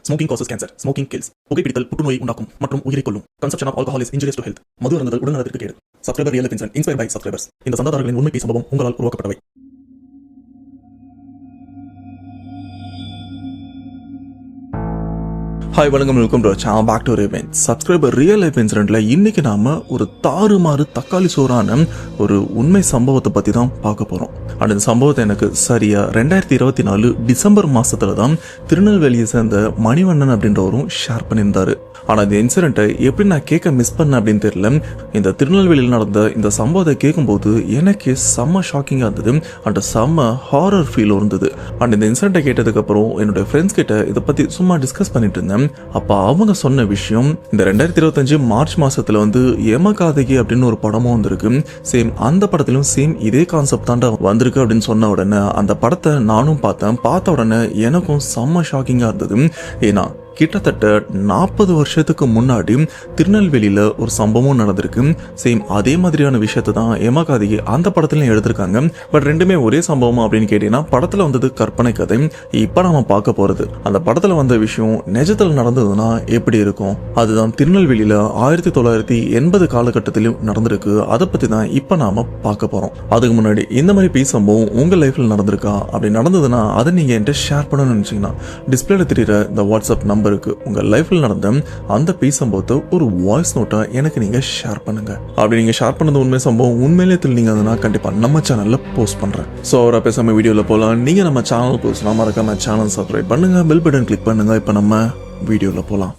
Smoking causes cancer. Smoking kills. புகைப்பிடித்தல் புற்றுநோயை உண்டாக்கும் மற்றும் உயிரை கொல்லும். Consumption of alcohol is injurious to health. மது அருந்துதல் உடல்நலத்திற்கு கேடு. Subscriber Real Life Incident inspired by subscribers. இந்த சந்தாதாரர்களின் உண்மை சம்பவம் உங்களால் உருவாக்கப்பட்டவை. ஹாய் வணக்கம், welcome to channel back to revenge. Subscriber real life இன்சிடென்ட்ல இன்னைக்கு நாம ஒரு தாறுமாறு தக்காளி சோறான ஒரு உண்மை சம்பவத்தை பத்தி தான் பார்க்க போறோம். அந்த சம்பவத்தை எனக்கு சரியா 2024 டிசம்பர் மாசத்துல தான் திருநெல்வேலியை சேர்ந்த மணிவண்ணன் அப்படின்றவரும் ஷேர் பண்ணியிருந்தாரு. ஆனா இந்த இன்சிடென்ட்டை எப்படி நான் கேட்க மிஸ் பண்ண அப்படின்னு தெரியல. இந்த திருநெல்வேலியில் நடந்த இந்த சம்பவத்தை கேட்கும்போது எனக்கு செம்ம ஷாக்கிங்கா இருந்தது அண்ட் செம்ம ஹாரர் ஃபீல் இருந்தது. அண்ட் இந்த இன்சிடென்ட்டை கேட்டதுக்கு அப்புறம் என்னோட ஃப்ரெண்ட்ஸ் கிட்ட இதை பத்தி சும்மா டிஸ்கஸ் பண்ணிட்டு இருந்தேன். அப்ப அவங்க சொன்ன விஷயம், இந்த 2025 மார்ச் மாசத்துல ஏமகாதகி அப்படின்னு ஒரு படமும் வந்திருக்கு. சேம் அந்த படத்திலும் சேம் இதே கான்செப்ட் தாண்டா வந்திருக்கு அப்படின்னு சொன்ன உடனே அந்த படத்தை நானும் பார்த்தேன். பார்த்த உடனே எனக்கும் செம்ம ஷாக்கிங்கா இருந்தது. ஏன்னா கிட்டத்தட்ட 40 வருஷத்துக்கு முன்னாடி திருநெல்வேலியில ஒரு சம்பவம் நடந்திருக்கு. சேம் அதே மாதிரியான விஷயத்தை தான் ஏமகாதகி அந்த படத்துலயும் எடுத்திருக்காங்க. பட் ரெண்டுமே ஒரே சம்பவம் அப்படின்னு கேட்டீங்கன்னா படத்துல வந்தது கற்பனை கதை. இப்ப நாம பார்க்க போறது அந்த படத்துல வந்த விஷயம் நிஜத்துல நடந்ததுன்னா எப்படி இருக்கும். அதுதான் திருநெல்வேலியில 1980 காலகட்டத்திலும் நடந்திருக்கு. அதை பத்தி தான் இப்ப நாம பார்க்க போறோம். அதுக்கு முன்னாடி இந்த மாதிரி பீஸ் சம்பவம் உங்க லைஃப்ல நடந்திருக்கா, அப்படி நடந்ததுன்னா அதை நீங்க என்கிட்ட ஷேர் பண்ணணும்னு நினைச்சீங்கன்னா டிஸ்பிளேல தெரியுற இந்த வாட்ஸ்அப் நம்பர் உங்க லைஃப்ல நடந்த அந்த பீஸ் சம்பவத்தை ஒரு வாய்ஸ் நோட்டா எனக்கு நீங்க ஷேர் பண்ணுங்க. அப்படி நீங்க ஷேர் பண்ணது உண்மை சம்பவம் உண்மையிலே தெரிஞ்சீங்கன்னா கண்டிப்பா நம்ம சேனல்ல போஸ்ட் பண்றேன். சோ அவரை பேசாம வீடியோல போலாம். நீங்க நம்ம சேனல் போஸ்ட் மறக்காம சேனல் சப்ஸ்கிரைப் பண்ணுங்க, பெல் பட்டன் கிளிக் பண்ணுங்க. இப்ப நம்ம வீடியோல போலாம்.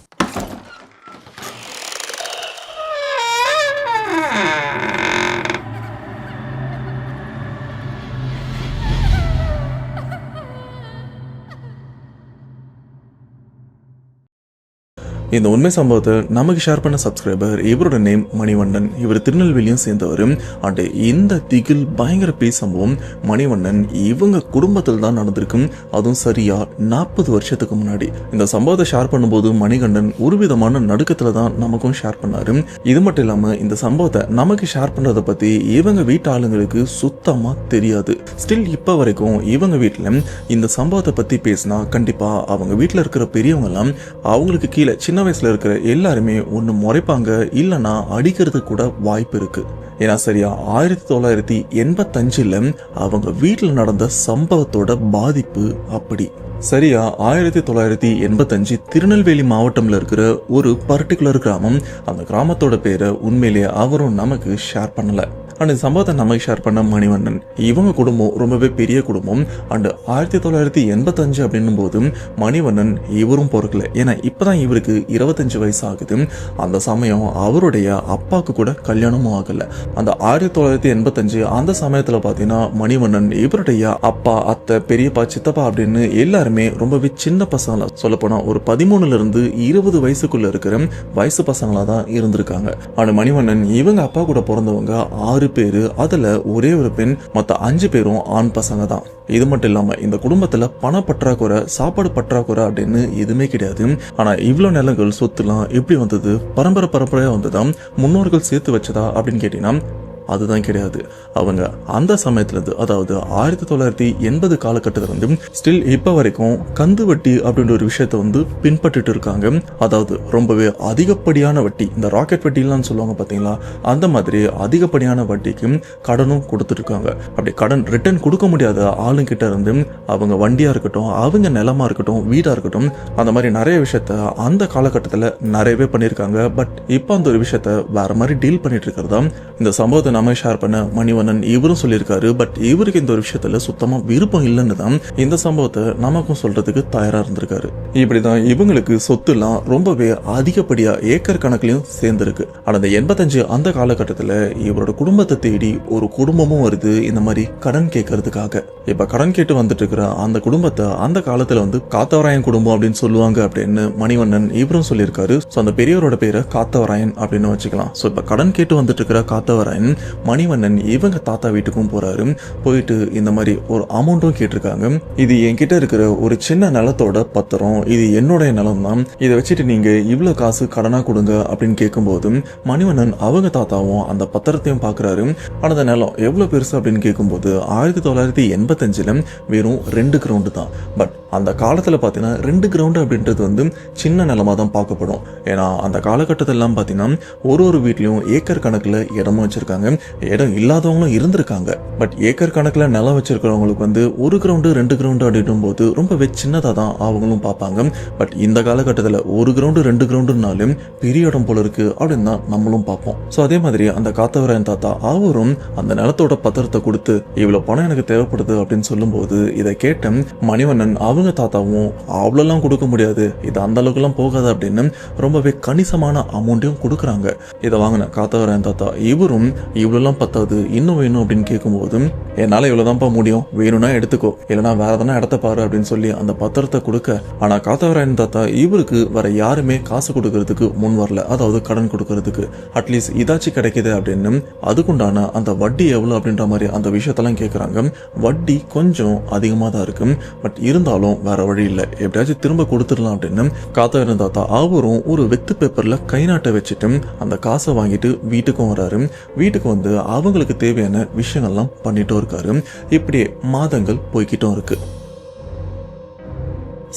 இந்த உண்மை சம்பவத்தை நமக்கு ஷேர் பண்ண சப்ஸ்கிரைபர், இவரோட நேம் மணிவண்ணன். இவர் திருநெல்வேலியும் சேர்ந்தவர். அண்ட் இந்த திகில் பயங்கர பேய் சம்பவம் மணிவண்ணன் இவங்க குடும்பத்தில் தான் நடந்திருக்கு. அதுவும் சரியா 40 வருஷத்துக்கு முன்னாடி. இந்த சம்பவத்தை ஷேர் பண்ணும்போது மணிகண்டன் ஒரு விதமான நடுக்கத்துல தான் நமக்கும் ஷேர் பண்ணாரு. இது மட்டும் இல்லாம இந்த சம்பவத்தை நமக்கு ஷேர் பண்றதை பத்தி இவங்க வீட்டு ஆளுங்களுக்கு சுத்தமா தெரியாது. ஸ்டில் இப்ப வரைக்கும் இவங்க வீட்டுல இந்த சம்பவத்தை பத்தி பேசினா கண்டிப்பா அவங்க வீட்டுல இருக்கிற பெரியவங்க எல்லாம் அவங்களுக்கு கீழே சின்ன வயசுல இருக்கிற எல்லாருமே ஒண்ணு முறைப்பாங்க, இல்லனா அடிக்கிறது கூட வாய்ப்பு இருக்கு. ஏன்னா சரியா 1985 அவங்க வீட்டுல நடந்த சம்பவத்தோட பாதிப்பு அப்படி. சரியா 1985 திருநெல்வேலி மாவட்டம்ல இருக்கிற ஒரு பர்டிகுலர் கிராமம். அந்த கிராமத்தோட பேரை உண்மையிலேயே அவரும் நமக்கு ஷேர் பண்ணல. அண்ட் இந்த சம்பவத்தை நமக்கு ஷேர் பண்ண மணிவண்ணன் இவங்க குடும்பம் ரொம்பவே பெரிய குடும்பம். அண்ட் 1985 அப்படின்னும் போது மணிவண்ணன் இவரும் பொறுக்கல. ஏன்னா இப்பதான் இவருக்கு 25 வயசு ஆகுது. அந்த சமயம் அவருடைய அப்பாவுக்கு கூட கல்யாணமும் ஆகல. அந்த 1985 அந்த சமயத்துல பாத்தீங்கன்னா மணிவண்ணன் இவருடைய அப்பா, அத்தை, பெரியப்பா, சித்தப்பா அப்படின்னு எல்லாருமே ரொம்பவே சின்ன பசங்களா, சொல்ல போனா ஒரு 13 இருந்து 20 வயசுக்குள்ள இருக்கிற வயசு பசங்களா தான் இருந்திருக்காங்க. ஆனா மணிவண்ணன் இவங்க அப்பா கூட பிறந்தவங்க 6 பேரு. அதுல ஒரே ஒரு பெண், மொத்த 5 பேரும் ஆண் பசங்க தான். இது மட்டும் இல்லாம இந்த குடும்பத்துல பண பற்றாக்குறை, சாப்பாடு பற்றாக்குறை அப்படின்னு எதுவுமே கிடையாது. ஆனா இவ்வளவு நிலங்கள், சொத்துலாம் எப்படி வந்தது? பரம்பரையா வந்ததா? முன்னோர்கள் சேர்த்து வச்சதா அப்படின்னு கேட்டீங்கன்னா அதுதான் கிடையாது. அவங்க அந்த சமயத்துல இருந்து, அதாவது 1980 காலகட்டத்துல இருந்து ஸ்டில் இப்ப வரைக்கும் கந்து வட்டி அப்படின்ற ஒரு விஷயத்த பின்பற்றிட்டு இருக்காங்க. அதாவது ரொம்பவே அதிகப்படியான வட்டி, இந்த ராக்கெட் வட்டிலாம் சொல்லுவாங்க பாத்தீங்களா, அந்த மாதிரி அதிகப்படியான வட்டிக்கு கடனும் கொடுத்துட்டு இருக்காங்க. அப்படி கடன் ரிட்டர்ன் கொடுக்க முடியாத ஆளுங்கிட்ட இருந்து அவங்க வண்டியா இருக்கட்டும், அவங்க நிலமா இருக்கட்டும், வீடா இருக்கட்டும், அந்த மாதிரி நிறைய விஷயத்த அந்த காலகட்டத்துல நிறையவே பண்ணிருக்காங்க. பட் இப்ப அந்த ஒரு விஷயத்த வேற மாதிரி டீல் பண்ணிட்டு இருக்கிறதா இந்த சம்பவத்தை நம்ம ஷேர் பண்ண மணிவண்ணன் இவரும் சொல்லியிருக்காரு. பட் இவருக்கு இந்த ஒரு விஷயத்துல சுத்தமா விருப்பம் இல்லைன்னு தான் இந்த சம்பவத்தை நமக்கும் சொல்றதுக்கு தயாரா இருந்திருக்காரு. இப்படிதான் இவங்களுக்கு சொத்து எல்லாம் ரொம்பவே அதிகப்படியா ஏக்கர் கணக்குலயும் சேர்ந்திருக்கு. ஆனா இந்த 85 அந்த காலகட்டத்துல இவரோட குடும்பத்தை தேடி ஒரு குடும்பமும் வருது இந்த மாதிரி கடன் கேட்கறதுக்காக. இப்ப கடன் கேட்டு வந்துட்டு இருக்கிற அந்த குடும்பத்தை அந்த காலத்துல காத்தவராயன் குடும்பம் அப்படின்னு சொல்லுவாங்க அப்படின்னு மணிவண்ணன் இவரும் சொல்லியிருக்காரு. அந்த பெரியவரோட பேரை காத்தவராயன் அப்படின்னு வச்சுக்கலாம். சோ இப்ப கடன் கேட்டு வந்துட்டு இருக்கிற காத்தவராயன் மணிவண்ணன் இவங்க தாத்தா வீட்டுக்கும் போறாரு. போயிட்டு இந்த மாதிரி ஒரு அமௌண்ட்டும் கேட்டிருக்காங்க. இது என்கிட்ட இருக்கிற ஒரு சின்ன நிலத்தோட பத்திரம், இது என்னுடைய நிலம் தான், இதை வச்சுட்டு நீங்க இவ்வளவு காசு கடனா கொடுங்க அப்படின்னு கேட்கும்போது மணிவண்ணன் அவங்க தாத்தாவும் அந்த பத்திரத்தையும் பாக்குறாரு. ஆனா அந்த நிலம் எவ்வளவு பெருசு அப்படின்னு கேட்கும்போது 1985 வெறும் 2 கிரவுண்ட் தான். பட் அந்த காலத்துல பாத்தீங்கன்னா 2 கிரவுண்ட் அப்படின்றது வந்து சின்ன நிலமா தான் பார்க்கப்படும். ஏன்னா அந்த காலகட்டத்திலாம் பாத்தீங்கன்னா ஒரு வீட்லயும் ஏக்கர் கணக்குல இடமும் வச்சிருக்காங்க, இடம் இல்லாதவங்களும் இருந்திருக்காங்க. பட் ஏக்கர் கணக்குல நிலம் வச்சிருக்கிறவங்களுக்கு வந்து 1 கிரவுண்டு 2 கிரவுண்டு அப்படின்னும் போது ரொம்பவே சின்னதா தான் அவங்களும் பார்ப்பாங்க. பட் இந்த காலகட்டத்தில் 1 கிரவுண்டு 2 கிரவுண்டுனாலும் பெரிய இடம் போல இருக்கு அப்படின்னு தான் நம்மளும் பார்ப்போம். ஸோ அதே மாதிரி அந்த காத்தவராயன் தாத்தா அவரும் அந்த நிலத்தோட பத்திரத்தை கொடுத்து இவ்வளவு பணம் எனக்கு தேவைப்படுது அப்படின்னு சொல்லும்போது இதை கேட்ட மணிவண்ணன் அவங்க தாத்தாவும் அவ்வளோலாம் கொடுக்க முடியாது, இது அந்த அளவுக்குலாம் போகாது அப்படின்னு ரொம்பவே கணிசமான அமௌண்ட்டையும் கொடுக்குறாங்க. இதை வாங்கின காத்தவராயன் தாத்தா இவரும் இவ்வளோலாம் பத்தாது, இன்னும் வேணும் அப்படின்னு கேட்கும்போது என்னால் இவ்வளோதான்ப்பா முடியும், வேணும்னா எடுத்துக்கோ, இல்லைனா வேற எதனா இடத்த பாரு அப்படின்னு சொல்லி அந்த பத்திரத்தை கொடுக்க, ஆனால் காத்தவராயன் தாத்தா இவருக்கு வேற யாருமே காசு கொடுக்கறதுக்கு முன் வரல, அதாவது கடன் கொடுக்கறதுக்கு. அட்லீஸ்ட் இதாச்சும் கிடைக்குது அப்படின்னு அதுக்குண்டான அந்த வட்டி எவ்வளோ அப்படின்ற மாதிரி அந்த விஷயத்தெல்லாம் கேட்குறாங்க. வட்டி கொஞ்சம் அதிகமாக தான் இருக்கு, பட் இருந்தாலும் வேற வழி இல்லை, எப்படியாச்சும் திரும்ப கொடுத்துடலாம் அப்படின்னு காத்தவராயன் தாத்தா அவரும் ஒரு வெத்து பேப்பர்ல கை நாட்டை வச்சுட்டு அந்த காசை வாங்கிட்டு வீட்டுக்கும் வராரு. வீட்டுக்கு வந்து அவங்களுக்கு தேவையான விஷயங்கள்லாம் பண்ணிட்டும் இருக்காரு. இப்படியே மாதங்கள் போய்கிட்டும் இருக்கு.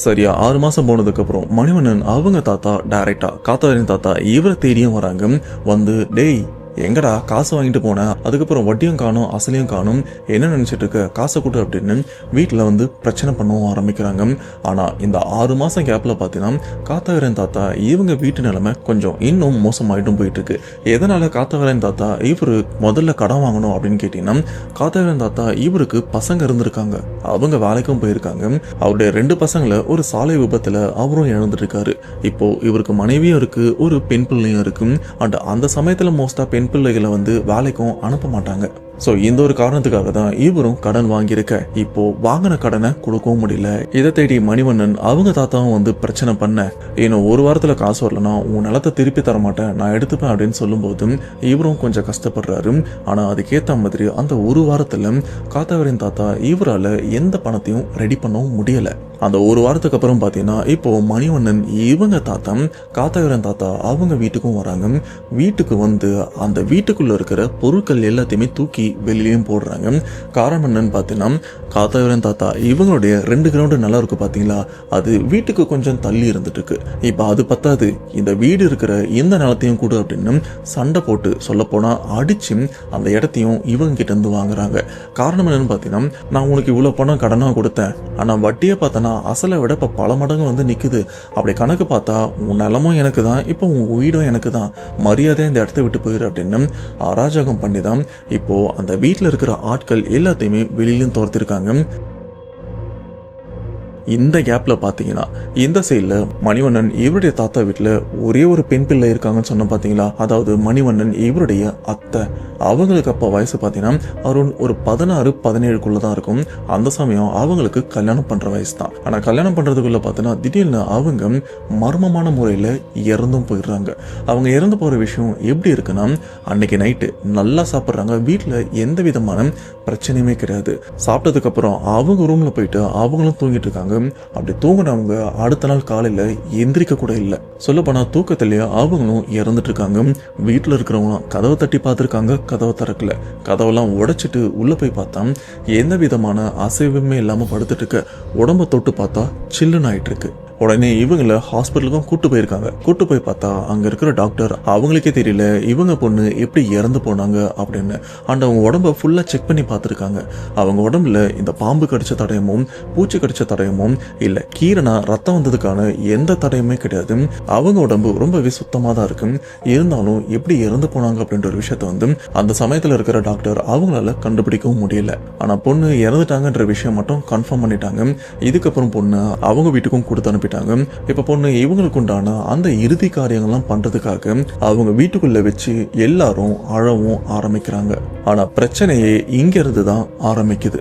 சரியா 6 மாசம் போனதுக்கு அப்புறம் மணிவண்ணன் அவங்க தாத்தா டைரக்டா காத்தவராயன் தாத்தா இவரை தேடியும் வராங்க. வந்து டேய் எங்கடா காசு வாங்கிட்டு போன, அதுக்கப்புறம் வட்டியும் காணும் அசலையும் காணும், என்ன நினைச்சிட்டு இருக்க, காசை கொடு அப்படின்னு வீட்டில் வந்து பிரச்சனை பண்ணவும் ஆரம்பிக்கிறாங்க. ஆனால் இந்த 6 மாசம் கேப்ல பார்த்தீங்கன்னா காத்தவராயன் தாத்தா இவங்க வீட்டு நிலைமை கொஞ்சம் இன்னும் மோசமாயிட்டும் போயிட்டு இருக்கு. எதனால காத்தவராயன் தாத்தா இவரு முதல்ல கடன் வாங்கணும் அப்படின்னு கேட்டீங்கன்னா காத்தவராயன் தாத்தா இவருக்கு பசங்க இருந்திருக்காங்க, அவங்க வேலைக்கும் போயிருக்காங்க. அவருடைய 2 பசங்களை ஒரு சாலை விபத்துல அவரும் இழந்துட்டு இருக்காரு. இப்போ இவருக்கு மனைவியும் இருக்கு, ஒரு பெண் பிள்ளையும் இருக்கு. அண்ட் அந்த சமயத்துல மோஸ்டா பெண் பிள்ளைகளை வந்து வேலைக்கும் அனுப்ப மாட்டாங்க. ஸோ இந்த ஒரு காரணத்துக்காக தான் இவரும் கடன் வாங்கியிருக்க, இப்போ வாங்கின கடனை கொடுக்கவும் முடியல. இதை தேடி மணிவண்ணன் அவங்க தாத்தாவும் வந்து பிரச்சனை பண்ண, இன்னும் 1 வாரத்துல காசு வரலன்னா உன் நிலத்தை திருப்பி தர மாட்டேன், நான் எடுத்துப்பேன் அப்படின்னு சொல்லும் போதும் இவரும் கொஞ்சம் கஷ்டப்படுறாரு. ஆனா அதுக்கேற்ற மாதிரி அந்த 1 வாரத்துல காத்தவராயன் தாத்தா இவரால் எந்த பணத்தையும் ரெடி பண்ணவும் முடியல. அந்த 1 வாரத்துக்கு அப்புறம் பார்த்தீங்கன்னா இப்போ மணிவண்ணன் இவங்க தாத்தா காத்தவராயன் தாத்தா அவங்க வீட்டுக்கும் வராங்க. வீட்டுக்கு வந்து அந்த வீட்டுக்குள்ள இருக்கிற பொருட்கள் எல்லாத்தையுமே தூக்கி வெளியிலையும் போடுறாங்க. காரணம் என்னன்னு பார்த்தீங்கன்னா காத்தவராயன் தாத்தா இவங்களுடைய 2 கிரவுண்டு நல்லா இருக்கு பார்த்தீங்களா, அது வீட்டுக்கு கொஞ்சம் தள்ளி இருந்துட்டு இருக்கு. இப்போ அது பத்தாது, இந்த வீடு இருக்கிற இந்த நிலத்தையும் கூட அப்படின்னு சண்டை போட்டு சொல்ல போனா அடிச்சு அந்த இடத்தையும் இவங்க கிட்ட இருந்து வாங்குறாங்க. காரணம் என்னன்னு பார்த்தீங்கன்னா நான் உனக்கு இவ்வளோ பணம் கடனாக கொடுத்தேன், ஆனால் வட்டியை பார்த்தனா அசலை விட இப்போ பல மடங்கு வந்து நிற்குது, அப்படி கணக்கு பார்த்தா உன் நிலமும் எனக்கு தான், இப்போ உன் வீடும் எனக்கு தான், மரியாதை இந்த இடத்த விட்டு போயிரு அப்படின்னு அராஜகம் பண்ணி தான் இப்போ அந்த வீட்டில் இருக்கிற ஆட்கள் எல்லாத்தையுமே வெளியிலும் தோர்த்திருக்காங்க. இந்த கேப்ல பாத்தீங்கன்னா இந்த சைட்ல மணிவண்ணன் இவருடைய தாத்தா வீட்டுல ஒரே ஒரு பெண் பிள்ளை இருக்காங்கன்னு சொன்ன பாத்தீங்களா, அதாவது மணிவண்ணன் இவருடைய அத்தை. அவங்களுக்கு அப்ப வயசு பாத்தீங்கன்னா அருண் ஒரு 16-17 இருக்கும். அந்த சமயம் அவங்களுக்கு கல்யாணம் பண்ற வயசு தான். ஆனா கல்யாணம் பண்றதுக்குள்ள பாத்தீங்கன்னா திடீர்னு அவங்க மர்மமான முறையில இறந்தும் போயிடுறாங்க. அவங்க இறந்து போற விஷயம் எப்படி இருக்குன்னா, அன்னைக்கு நைட்டு நல்லா சாப்பிட்றாங்க, வீட்டுல எந்த விதமான பிரச்சனையுமே கிடையாது. சாப்பிட்டதுக்கு அப்புறம் அவங்க ரூம்ல போயிட்டு அவங்களும் தூங்கிட்டு இருக்காங்க. அப்படி தூங்கினவங்க அடுத்த நாள் காலையில எந்திரிக்க கூட இல்லை. சொல்ல போனா தூக்கத்திலேயே அவங்களும் இறந்துட்டு இருக்காங்க. வீட்டுல இருக்கிறவங்க கதவை தட்டி பார்த்திருக்காங்க, கதவை திறக்கல. கதவெல்லாம் உடைச்சிட்டு உள்ள போய் பார்த்தா எந்த விதமான அசைவுமே இல்லாம படுத்துட்டு இருக்க. உடம்ப தொட்டு பார்த்தா சில்லுன்னு ஆயிட்டு இருக்கு. உடனே இவங்களை ஹாஸ்பிட்டலுக்கும் கூட்டு போயிருக்காங்க. கூட்டு போய் பார்த்தா அங்க இருக்கிற டாக்டர் அவங்களுக்கே தெரியல இவங்க பொண்ணு எப்படி இறந்து போனாங்க அப்படின்னு. அண்ட் அவங்க உடம்ப ஃபுல்லா செக் பண்ணி பார்த்துருக்காங்க. அவங்க உடம்புல இந்த பாம்பு கடிச்ச தடயமும் பூச்சி கடிச்ச தடயமும் இல்ல கீரனா ரத்தம் வந்ததுக்கான எந்த தடயமே கிடையாது. அவங்க உடம்பு ரொம்பவே சுத்தமா தான் இருக்கு. இருந்தாலும் எப்படி இறந்து போனாங்க அப்படின்ற ஒரு விஷயத்த வந்து அந்த சமயத்துல இருக்கிற டாக்டர் அவங்களால கண்டுபிடிக்கவும் முடியல. ஆனா பொண்ணு இறந்துட்டாங்கன்ற விஷயம் மட்டும் கன்ஃபார்ம் பண்ணிட்டாங்க. இதுக்கப்புறம் பொண்ணு அவங்க வீட்டுக்கும் கொடுத்து அனுப்பி. இப்ப பொண்ணு இவங்களுக்கு உண்டான அந்த இறுதி காரியங்கள்லாம் பண்றதுக்காக அவங்க வீட்டுக்குள்ள வச்சு எல்லாரும் அழவும் ஆரம்பிக்கிறாங்க. ஆனா பிரச்சனையே இங்க இருந்து தான் ஆரம்பிக்குது.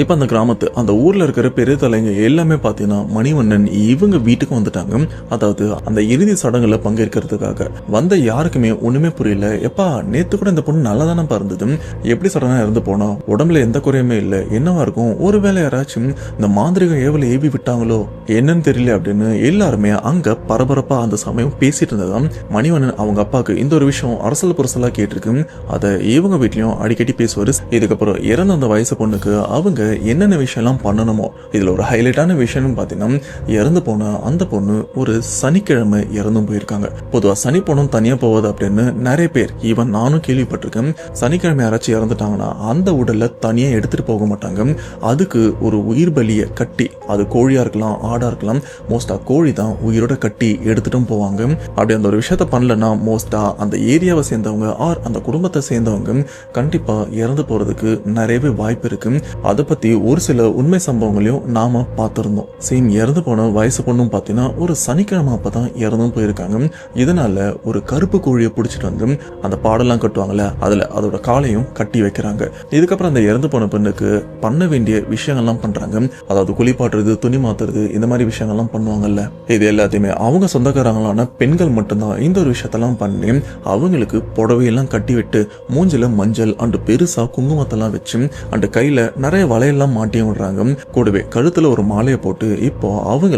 இப்ப அந்த கிராமத்து அந்த ஊர்ல இருக்கிற பெரிய தலைங்க எல்லாமே பாத்தீங்கன்னா மணிவண்ணன் இவங்க வீட்டுக்கு வந்துட்டாங்க. அதாவது அந்த இறுதி சடங்குல பங்கேற்கிறதுக்காக வந்த யாருக்குமே ஒண்ணுமே புரியல. எப்பா நேத்து கூட இந்த பொண்ணு நல்லா தானே இருந்தது, எப்படி சடனா இறந்து போனோம், உடம்புல எந்த குறையுமே இல்லை, என்னவா இருக்கும், ஒருவேளை யாராச்சும் இந்த மாந்திரிக ஏவலை ஏவி விட்டாங்களோ என்னன்னு தெரியல அப்படின்னு எல்லாருமே அங்க பரபரப்பா அந்த சமயம் பேசிட்டு இருந்ததாம். மணிவண்ணன் அவங்க அப்பாவுக்கு இந்த ஒரு விஷயம் அரசல் புரசலா கேட்டிருக்கு. அதை இவங்க வீட்லயும் அடிக்கடி பேசுவாரு. இதுக்கப்புறம் இறந்த அந்த வயசு பொண்ணுக்கு அவங்க என்னென்ன விஷயம்லாம் பண்ணணுமோ இதுல ஒரு ஹைலைட்டான விஷயம்னு பார்த்தீங்கன்னா, இறந்து போன அந்த பொண்ணு ஒரு சனிக்கிழமை இறந்தும் போயிருக்காங்க. பொதுவாக சனி பொண்ணும் தனியாக போவது அப்படின்னு நிறைய பேர், ஈவன் நானும் கேள்விப்பட்டிருக்கேன். சனிக்கிழமை யாராச்சும் இறந்துட்டாங்கன்னா அந்த உடலை தனியாக எடுத்துட்டு போக மாட்டாங்க. அதுக்கு ஒரு உயிர் பலியை கட்டி, அது கோழியா இருக்கலாம், ஆடா இருக்கலாம், மோஸ்டா கோழி தான் உயிரோட கட்டி எடுத்துட்டும் போவாங்க. அப்படி அந்த ஒரு விஷயத்த பண்ணலன்னா மோஸ்டா அந்த ஏரியாவை சேர்ந்தவங்க ஆர் அந்த குடும்பத்தை சேர்ந்தவங்க கண்டிப்பா இறந்து போறதுக்கு நிறையவே வாய்ப்பு இருக்கு. அதை பத்தி ஒரு சில உண்மை சம்பவங்களையும் நாம பார்த்திருந்தோம். சேம் இறந்து போன வயசு பொண்ணும் பார்த்தீங்கன்னா ஒரு சனிக்கிழமை அப்பதான் இறந்தும் போயிருக்காங்க. இதனால ஒரு கருப்பு கோழியை பிடிச்சிட்டு வந்து அந்த பாடெல்லாம் கட்டுவாங்கல்ல, அதுல அதோட காலையும் கட்டி வைக்கிறாங்க. இதுக்கப்புறம் அந்த இறந்து போன பெண்ணுக்கு பண்ண வேண்டிய விஷயங்கள்லாம் பண்றாங்க. அதாவது குளிப்பாட்டுறது, துணி மாத்துறது, இந்த மாதிரி விஷயங்கள்லாம் பண்ணுவாங்கல்ல, இது எல்லாத்தையுமே அவங்க சொந்தக்காரங்களான பெண்கள் மட்டும்தான் இந்த ஒரு விஷயத்தெல்லாம் பண்ணி அவங்களுக்கு புடவையெல்லாம் கட்டி விட்டு மூஞ்சில மஞ்சள் அண்டு பெருசா குங்குமத்தெல்லாம் வச்சு அண்டு கையில நிறைய வலையெல்லாம் மாட்டியும் விடுறாங்க. கூடவே கழுத்துல ஒரு மாலையை போட்டு இப்போ அவங்கள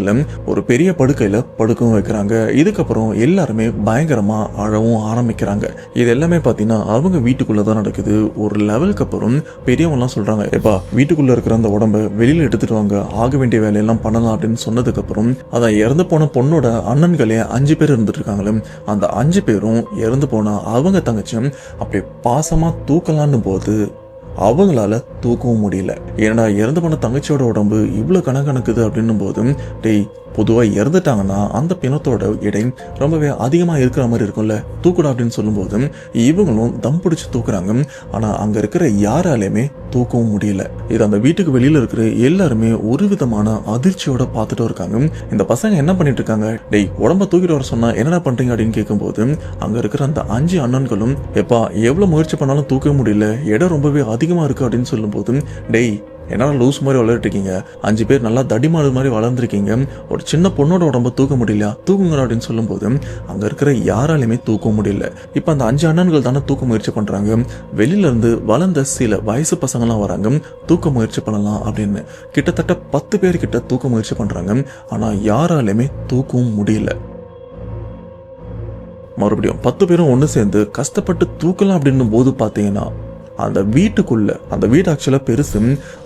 ஒரு பெரிய படுக்கையில படுக்கவும் வைக்கிறாங்க. இதுக்கப்புறம் எல்லாருமே பயங்கரமா அழவும் ஆரம்பிக்கிறாங்க. இது எல்லாமே பாத்தீங்கன்னா அவங்க வீட்டுக்குள்ளதான் நடக்குது. ஒரு லெவலுக்கு அப்புறம் பெரியவங்க எல்லாம் சொல்றாங்க, எப்பா வீட்டுக்குள்ள இருக்கிற அந்த உடம்ப வெளியில எடுத்துட்டு வாங்க, ஆக வேண்டிய வேலையெல்லாம் பண்ணலாம் அப்படின்னு சொன்னதுக்கு அப்புறம் அதான் இறந்து போன பொண்ணோட அண்ணன்களே 5 பேர் இருந்துட்டு இருக்காங்களே, அந்த 5 பேரும் இறந்து போனா அவங்க தங்கச்சியும் அப்படி பாசமா தூக்கலான்னு போது அவங்களால தூக்கவும் முடியல. ஏன்னா இறந்து போன தங்கச்சியோட உடம்பு இவ்வளவு கணக்கணுக்குது அப்படின்னும் போது, டேய் பொதுவாக இறந்துட்டாங்கன்னா அந்த பிணத்தோட எடை ரொம்பவே அதிகமாக இருக்கிற மாதிரி இருக்கும்ல, தூக்குடா அப்படின்னு சொல்லும்போது இவங்களும் தம் பிடிச்சி தூக்குறாங்க. ஆனால் அங்கே இருக்கிற யாராலையுமே தூக்கவும் முடியல. இது அந்த வீட்டுக்கு வெளியில் இருக்கிற எல்லாருமே ஒரு விதமான அதிர்ச்சியோட பார்த்துட்டு இருக்காங்க. இந்த பசங்க என்ன பண்ணிட்டு இருக்காங்க, டேய் உடம்ப தூக்கிட்டு வர சொன்னா என்னடா பண்றீங்க அப்படின்னு கேட்கும்போது அங்கே இருக்கிற அந்த 5 அண்ணன்களும், எப்பா எவ்வளோ முயற்சி பண்ணாலும் தூக்க முடியல, இடம் ரொம்பவே அதிகமாக இருக்கு அப்படின்னு சொல்லும்போது, டேய் என்னால லூஸ் மாதிரி வளர்ட்டுருக்கீங்க, 5 பேர் நல்லா தடிமாடு மாதிரி வளர்ந்துருக்கீங்க, ஒரு சின்ன பொண்ணோட உடம்ப தூக்க முடியல, தூக்குங்க அப்படின்னு சொல்லும்போது அங்க இருக்கிற யாராலையுமே தூக்க முடியல. இப்ப அந்த 5 அண்ணன்கள் தானே தூக்க முயற்சி பண்றாங்க. வெளியில இருந்து வளர்ந்த சில வயசு பசங்கள்லாம் வராங்க, தூக்க முயற்சி பண்ணலாம் அப்படின்னு. கிட்டத்தட்ட 10 பேர் கிட்ட தூக்க முயற்சி பண்றாங்க. ஆனா யாராலையுமே தூக்கவும் முடியல. மறுபடியும் 10 பேரும் ஒன்று சேர்ந்து கஷ்டப்பட்டு தூக்கலாம் அப்படின்னும் போது பார்த்தீங்கன்னா அந்த வீட்டுக்குள்ள, அந்த வீடு ஆக்சுவலா பெருசு,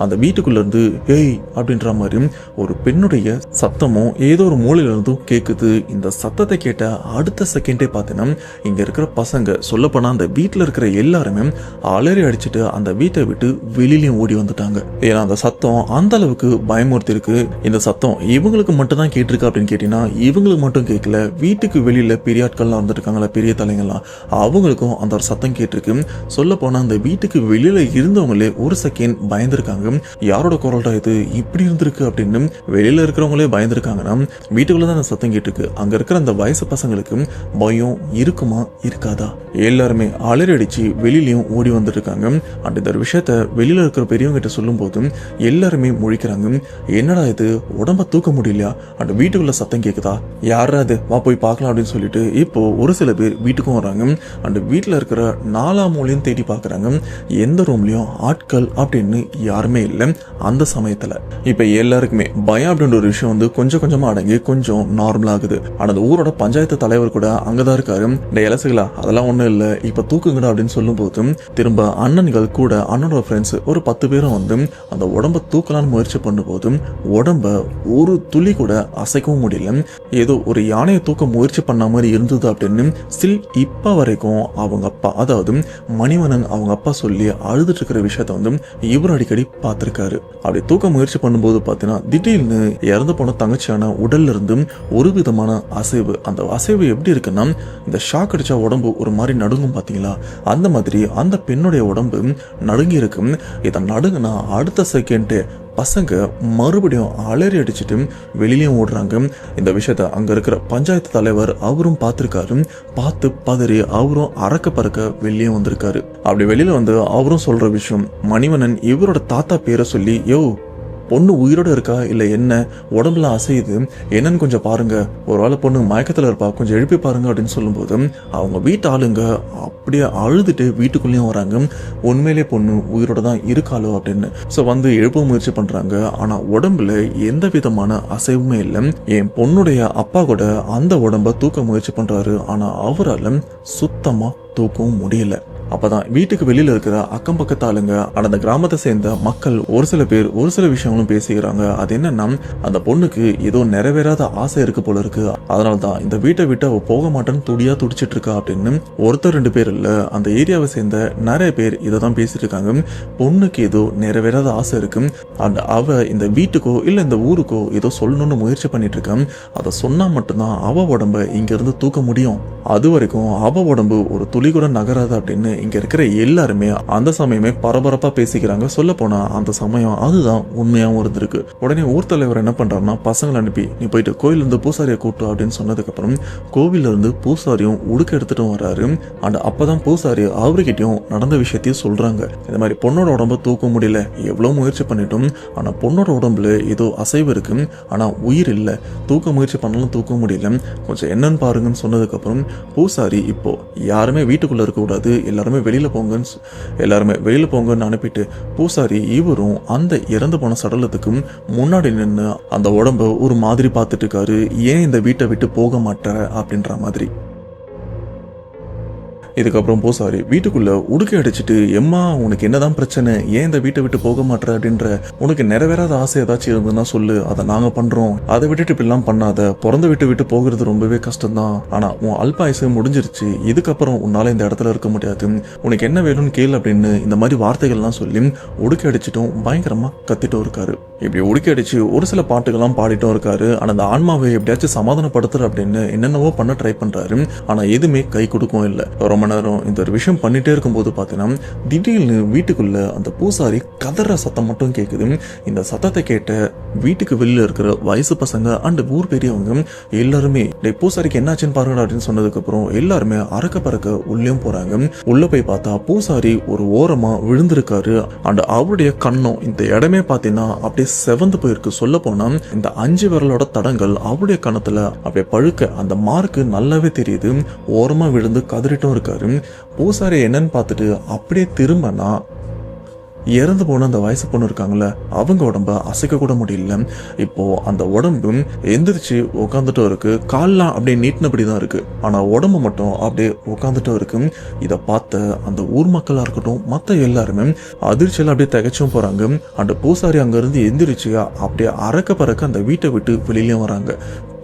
அந்த வீட்டுக்குள்ள இருந்து ஏய் அப்படின்ற மாதிரி ஒரு பெண்ணுடைய சத்தமும் ஏதோ ஒரு மூலையில இருந்தும் கேக்குது. இந்த சத்தத்தை கேட்ட அடுத்த செகண்டே பார்த்தீங்கன்னா இங்க இருக்கிற பசங்க, சொல்லப்போனா அந்த வீட்டுல இருக்கிற எல்லாருமே அலறி அடிச்சுட்டு அந்த வீட்டை விட்டு வெளியிலயும் ஓடி வந்துட்டாங்க. ஏன்னா அந்த சத்தம் அந்த அளவுக்கு பயமுறுத்தி இருக்கு. இந்த சத்தம் இவங்களுக்கு மட்டும் தான் கேட்டிருக்கு அப்படின்னு கேட்டீங்கன்னா இவங்களுக்கு மட்டும் கேட்கல, வீட்டுக்கு வெளியில பெரிய ஆட்கள்லாம் வந்துட்டு இருக்காங்களா, பெரிய தலைங்கள்லாம், அவங்களுக்கும் அந்த ஒரு சத்தம் கேட்டிருக்கு. சொல்ல போனா அந்த வீட்டுக்கு வெளியில இருந்தவங்களே ஒரு செகண்ட் பயந்துருக்காங்க. யாரோட குரல்டா இது இப்படி இருந்திருக்கு அப்படின்னு வெளியில இருக்கிறவங்களே பயந்துருக்காங்கன்னா வீட்டுக்குள்ள தான் சத்தம் கேட்டுருக்கு. அங்க இருக்கிற அந்த வயசு பசங்களுக்கு பயம் இருக்குமா இருக்காதா, எல்லாருமே அலறி அடிச்சு வெளியிலயும் ஓடி வந்துட்டு இருக்காங்க. அண்ட் இந்த விஷயத்த வெளியில இருக்கிற பெரியவங்க கிட்ட சொல்லும் போது எல்லாருமே முழிக்கிறாங்க. என்னடா இது, உடம்ப தூக்க முடியலையா, அண்ட் வீட்டுக்குள்ள சத்தம் கேக்குதா, யாராவது வா போய் பார்க்கலாம் அப்படின்னு சொல்லிட்டு இப்போ ஒரு சில பேர் வீட்டுக்கும் வராங்க. அண்ட் வீட்டுல இருக்கிற 4ஆம் மூலையும் தேடி பாக்குறாங்க. எந்த ரூம்லயும் ஆட்கள் அப்படின்னு யாருமே இல்லை. அந்த சமயத்துல இப்ப எல்லாருக்குமே பயம் அப்படின்ற ஒரு விஷயம் வந்து கொஞ்சம் கொஞ்சமா அடங்கி கொஞ்சம் நார்மல் ஆகுது. ஆனா அந்த ஊரோட பஞ்சாயத்து தலைவர் கூட அங்கதான் இருக்காரு. இலசுகளா அதெல்லாம் ஒண்ணும் இல்ல, இப்ப தூக்குங்கடா அப்படின்னு சொல்லும் போது திரும்ப அண்ணன்கள் கூட அண்ணனோட ஃப்ரெண்ட்ஸ் ஒரு 10 பேரும் வந்து அந்த உடம்ப தூக்கலான்னு முயற்சி பண்ணும் போது உடம்ப ஒரு துளி கூட அசைக்கவும் முடியல. ஏதோ ஒரு யானையை தூக்க முயற்சி பண்ண மாதிரி இருந்தது அப்படின்னு ஸ்டில் இப்ப வரைக்கும் அவங்க அப்பா, அதாவது மணிவண்ணன் அவங்க அப்பா சொல்லி அழுதுட்டு இருக்கிற விஷயத்த வந்து இவர் அடிக்கடி பார்த்திருக்காரு. அப்படி தூக்க முயற்சி பண்ணும்போது பார்த்தீங்கன்னா திடீர்னு இறந்து போன தங்கச்சியான உடல்ல இருந்து ஒரு விதமான அசைவு, அந்த அசைவு எப்படி இருக்குன்னா இந்த ஷாக் அடிச்சா உடம்பு ஒரு மாதிரி நடுங்கும் பார்த்தீங்களா, அந்த மாதிரி அந்த பெண்ணுடைய உடம்பு நடுங்கி இருக்கு. இதை நடுங்கினா அடுத்த செகண்ட் பசங்க மறுபடியும் அலறி அடிச்சுட்டு வெளியிலையும் ஓடுறாங்க. இந்த விஷயத்த அங்க இருக்கிற பஞ்சாயத்து தலைவர் அவரும் பார்த்திருக்காரு. பார்த்து பதறி அவரும் அறக்க பறக்க வெளியே வந்திருக்காரு. அப்படி வெளியில வந்து அவரும் சொல்ற விஷயம், மணிவண்ணன் இவரோட தாத்தா பேரை சொல்லி, யோ பொண்ணு உயிரோட இருக்கா இல்ல என்ன, உடம்புல அசையுது என்னன்னு கொஞ்சம் பாருங்க, ஒரு வேளை பொண்ணு மயக்கத்துல இருப்பா, கொஞ்சம் எழுப்பி பாருங்க அப்படின்னு சொல்லும்போது அவங்க வீட்டு ஆளுங்க அப்படியே அழுதுட்டு வீட்டுக்குள்ளேயும் வராங்க. உண்மையிலே பொண்ணு உயிரோட தான் இருக்காளோ அப்படின்னு வந்து எழுப்ப முயற்சி பண்றாங்க. ஆனா உடம்புல எந்த விதமான அசைவுமே இல்லை. என் பொண்ணுடைய அப்பா கூட அந்த உடம்ப தூக்க முயற்சி பண்றாரு, ஆனா அவரால் சுத்தமா தூக்கவும் முடியல. அப்பதான் வீட்டுக்கு வெளியில இருக்கிற அக்கம் பக்கத்து ஆளுங்க அந்த கிராமத்தை சேர்ந்த மக்கள் ஒரு சில பேர் ஒரு சில விஷயங்களும் பேசிக்கிறாங்க. அது என்னன்னா, அந்த பொண்ணுக்கு ஏதோ நிறைவேறாத ஆசை இருக்கு போல இருக்கு, அதனாலதான் இந்த வீட்டை விட்டு அவ போக மாட்டேன்னு துடியா துடிச்சிட்டு இருக்கா அப்படின்னு ஒருத்தர் 2 பேர் இல்ல, அந்த ஏரியாவை சேர்ந்த நிறைய பேர் இதை தான் பேசிட்டு இருக்காங்க. பொண்ணுக்கு ஏதோ நிறைவேறாத ஆசை இருக்கு, அவ இந்த வீட்டுக்கோ இல்ல இந்த ஊருக்கோ ஏதோ சொல்லணும்னு முயற்சி பண்ணிட்டு இருக்கான். அதை சொன்னா மட்டும்தான் அவ உடம்ப இங்க இருந்து தூக்க முடியும், அது வரைக்கும் அவ உடம்பு ஒரு துளி கூட நகராது அப்படின்னு இங்க இருக்கிற எல்லாருமே அந்த சமயமே பரபரப்பா பேசிக்கிறாங்க. சொல்ல போனா அந்த சமயம் அதுதான் உண்மையாவும் இருந்திருக்கு. உடனே ஊர் தலைவர் என்ன பண்றாருன்னா, பசங்களை அனுப்பி நீ போயிட்டு கோயில இருந்து பூசாரியை கூட்டு அப்படின்னு சொன்னதுக்கு அப்புறம் கோவில்ல இருந்து பூசாரியும் உடுக்க எடுத்துட்டும் வர்றாரு. அண்ட் அப்பதான் பூசாரி அவர்கிட்டயும் நடந்த விஷயத்தையும் சொல்றாங்க. இந்த மாதிரி பொண்ணோட உடம்ப தூக்க முடியல, எவ்வளவு முயற்சி பண்ணிட்டோம், ஆனா பொண்ணோட உடம்புல ஏதோ அசைவு இருக்கு, ஆனா உயிர் இல்ல, தூக்க முயற்சி பண்ணாலும் தூக்க முடியல, கொஞ்சம் என்னன்னு பாருங்கன்னு சொன்னதுக்கு அப்புறம் பூசாரி இப்போ யாருமே வீட்டுக்குள்ள இருக்க கூடாது, எல்லாருமே வெளியில போங்கன்னு அனுப்பிட்டு பூசாரி இவரும் அந்த இறந்து போன சடலத்துக்கும் முன்னாடி நின்று அந்த உடம்ப ஒரு மாதிரி பார்த்துட்டு இருக்காரு. ஏன் இந்த வீட்டை விட்டு போக மாட்டேற அப்படின்ற மாதிரி. இதுக்கப்புறம் பூசாரி வீட்டுக்குள்ள உடுக்கை அடிச்சுட்டு, எம்மா உனக்கு என்னதான் பிரச்சனை, ஏன் இந்த வீட்டை விட்டு போக மாட்டேற அப்படின்ற, உனக்கு நிறைவேறாத ஆசை ஏதாச்சும் இருந்ததுன்னா சொல்லு, அதை நாங்க பண்றோம், அதை விட்டுட்டு இப்படிலாம் பண்ணாத, பிறந்த வீட்டை விட்டு போகிறது ரொம்பவே கஷ்டம்தான், ஆனா உன் அல்பாயுசு முடிஞ்சிருச்சு, இதுக்கப்புறம் உன்னால இந்த இடத்துல இருக்க முடியாது, உனக்கு என்ன வேணும்னு கேளு அப்படின்னு இந்த மாதிரி வார்த்தைகள்லாம் சொல்லி உடுக்கை அடிச்சிட்டும் பயங்கரமா கத்திட்டும் இருக்காரு. இப்படி உடுக்கி அடிச்சு ஒரு சில பாட்டுகள்லாம் பாடிட்டும் இருக்காரு. ஆனா அந்த ஆன்மாவை எப்படியாச்சும் சமாதானப்படுத்துற அப்படின்னு என்னென்னவோ பண்ண ட்ரை பண்றாரு. ஆனா எதுவுமே கை கொடுக்கவும் இல்லை. ரொம்ப நேரம் இந்த ஒரு விஷயம் பண்ணிட்டே இருக்கும்போது பார்த்தீங்கன்னா திடீர்னு வீட்டுக்குள்ள அந்த பூசாரி கதற சத்தம் மட்டும் கேட்குது. இந்த சத்தத்தை கேட்ட வீட்டுக்கு வெளியில இருக்கிற வயசு பசங்க அண்ட் ஊர் பெரியவங்க எல்லாருமே பூசாரிக்கு என்னாச்சுன்னு பாருங்க அப்படின்னு சொன்னதுக்கு அப்புறம் எல்லாருமே அறக்க பறக்க உள்ளேயும் போறாங்க. உள்ள போய் பார்த்தா பூசாரி ஒரு ஓரமா விழுந்திருக்காரு. அண்ட் அவருடைய கண்ணம் இந்த இடமே பார்த்தீங்கன்னா அப்படியே செவந்து போயிருக்கு. சொல்ல போனா இந்த 5 விரலோட தடங்கள் அவருடைய கணத்துல அப்படியே பழுக்க அந்த மார்க்கு நல்லாவே தெரியுது. ஓரமா விழுந்து கதறிட்டும் இருக்காரு. பூசாரி என்னன்னு பார்த்துட்டு அப்படியே திரும்பினா இறந்து போன அந்த வயசு பொண்ணு இருக்காங்கல்ல, அவங்க உடம்ப அசைக்க கூட முடியல. இப்போ அந்த உடம்பு எந்திரிச்சு உட்காந்துட்டும் இருக்கு, கால்லாம் அப்படியே நீட்டினபடிதான் இருக்கு, ஆனா உடம்பு மட்டும் அப்படியே உட்காந்துட்டும் இருக்கு. இதை பார்த்த அந்த ஊர் மக்களா இருக்கட்டும் மற்ற எல்லாருமே அதிர்ச்சியில அப்படியே திகைச்சும் போறாங்க. அந்த பூசாரி அங்க இருந்து எந்திரிச்சு அப்படியே அறக்க பறக்க அந்த வீட்டை விட்டு வெளியிலயும் வராங்க.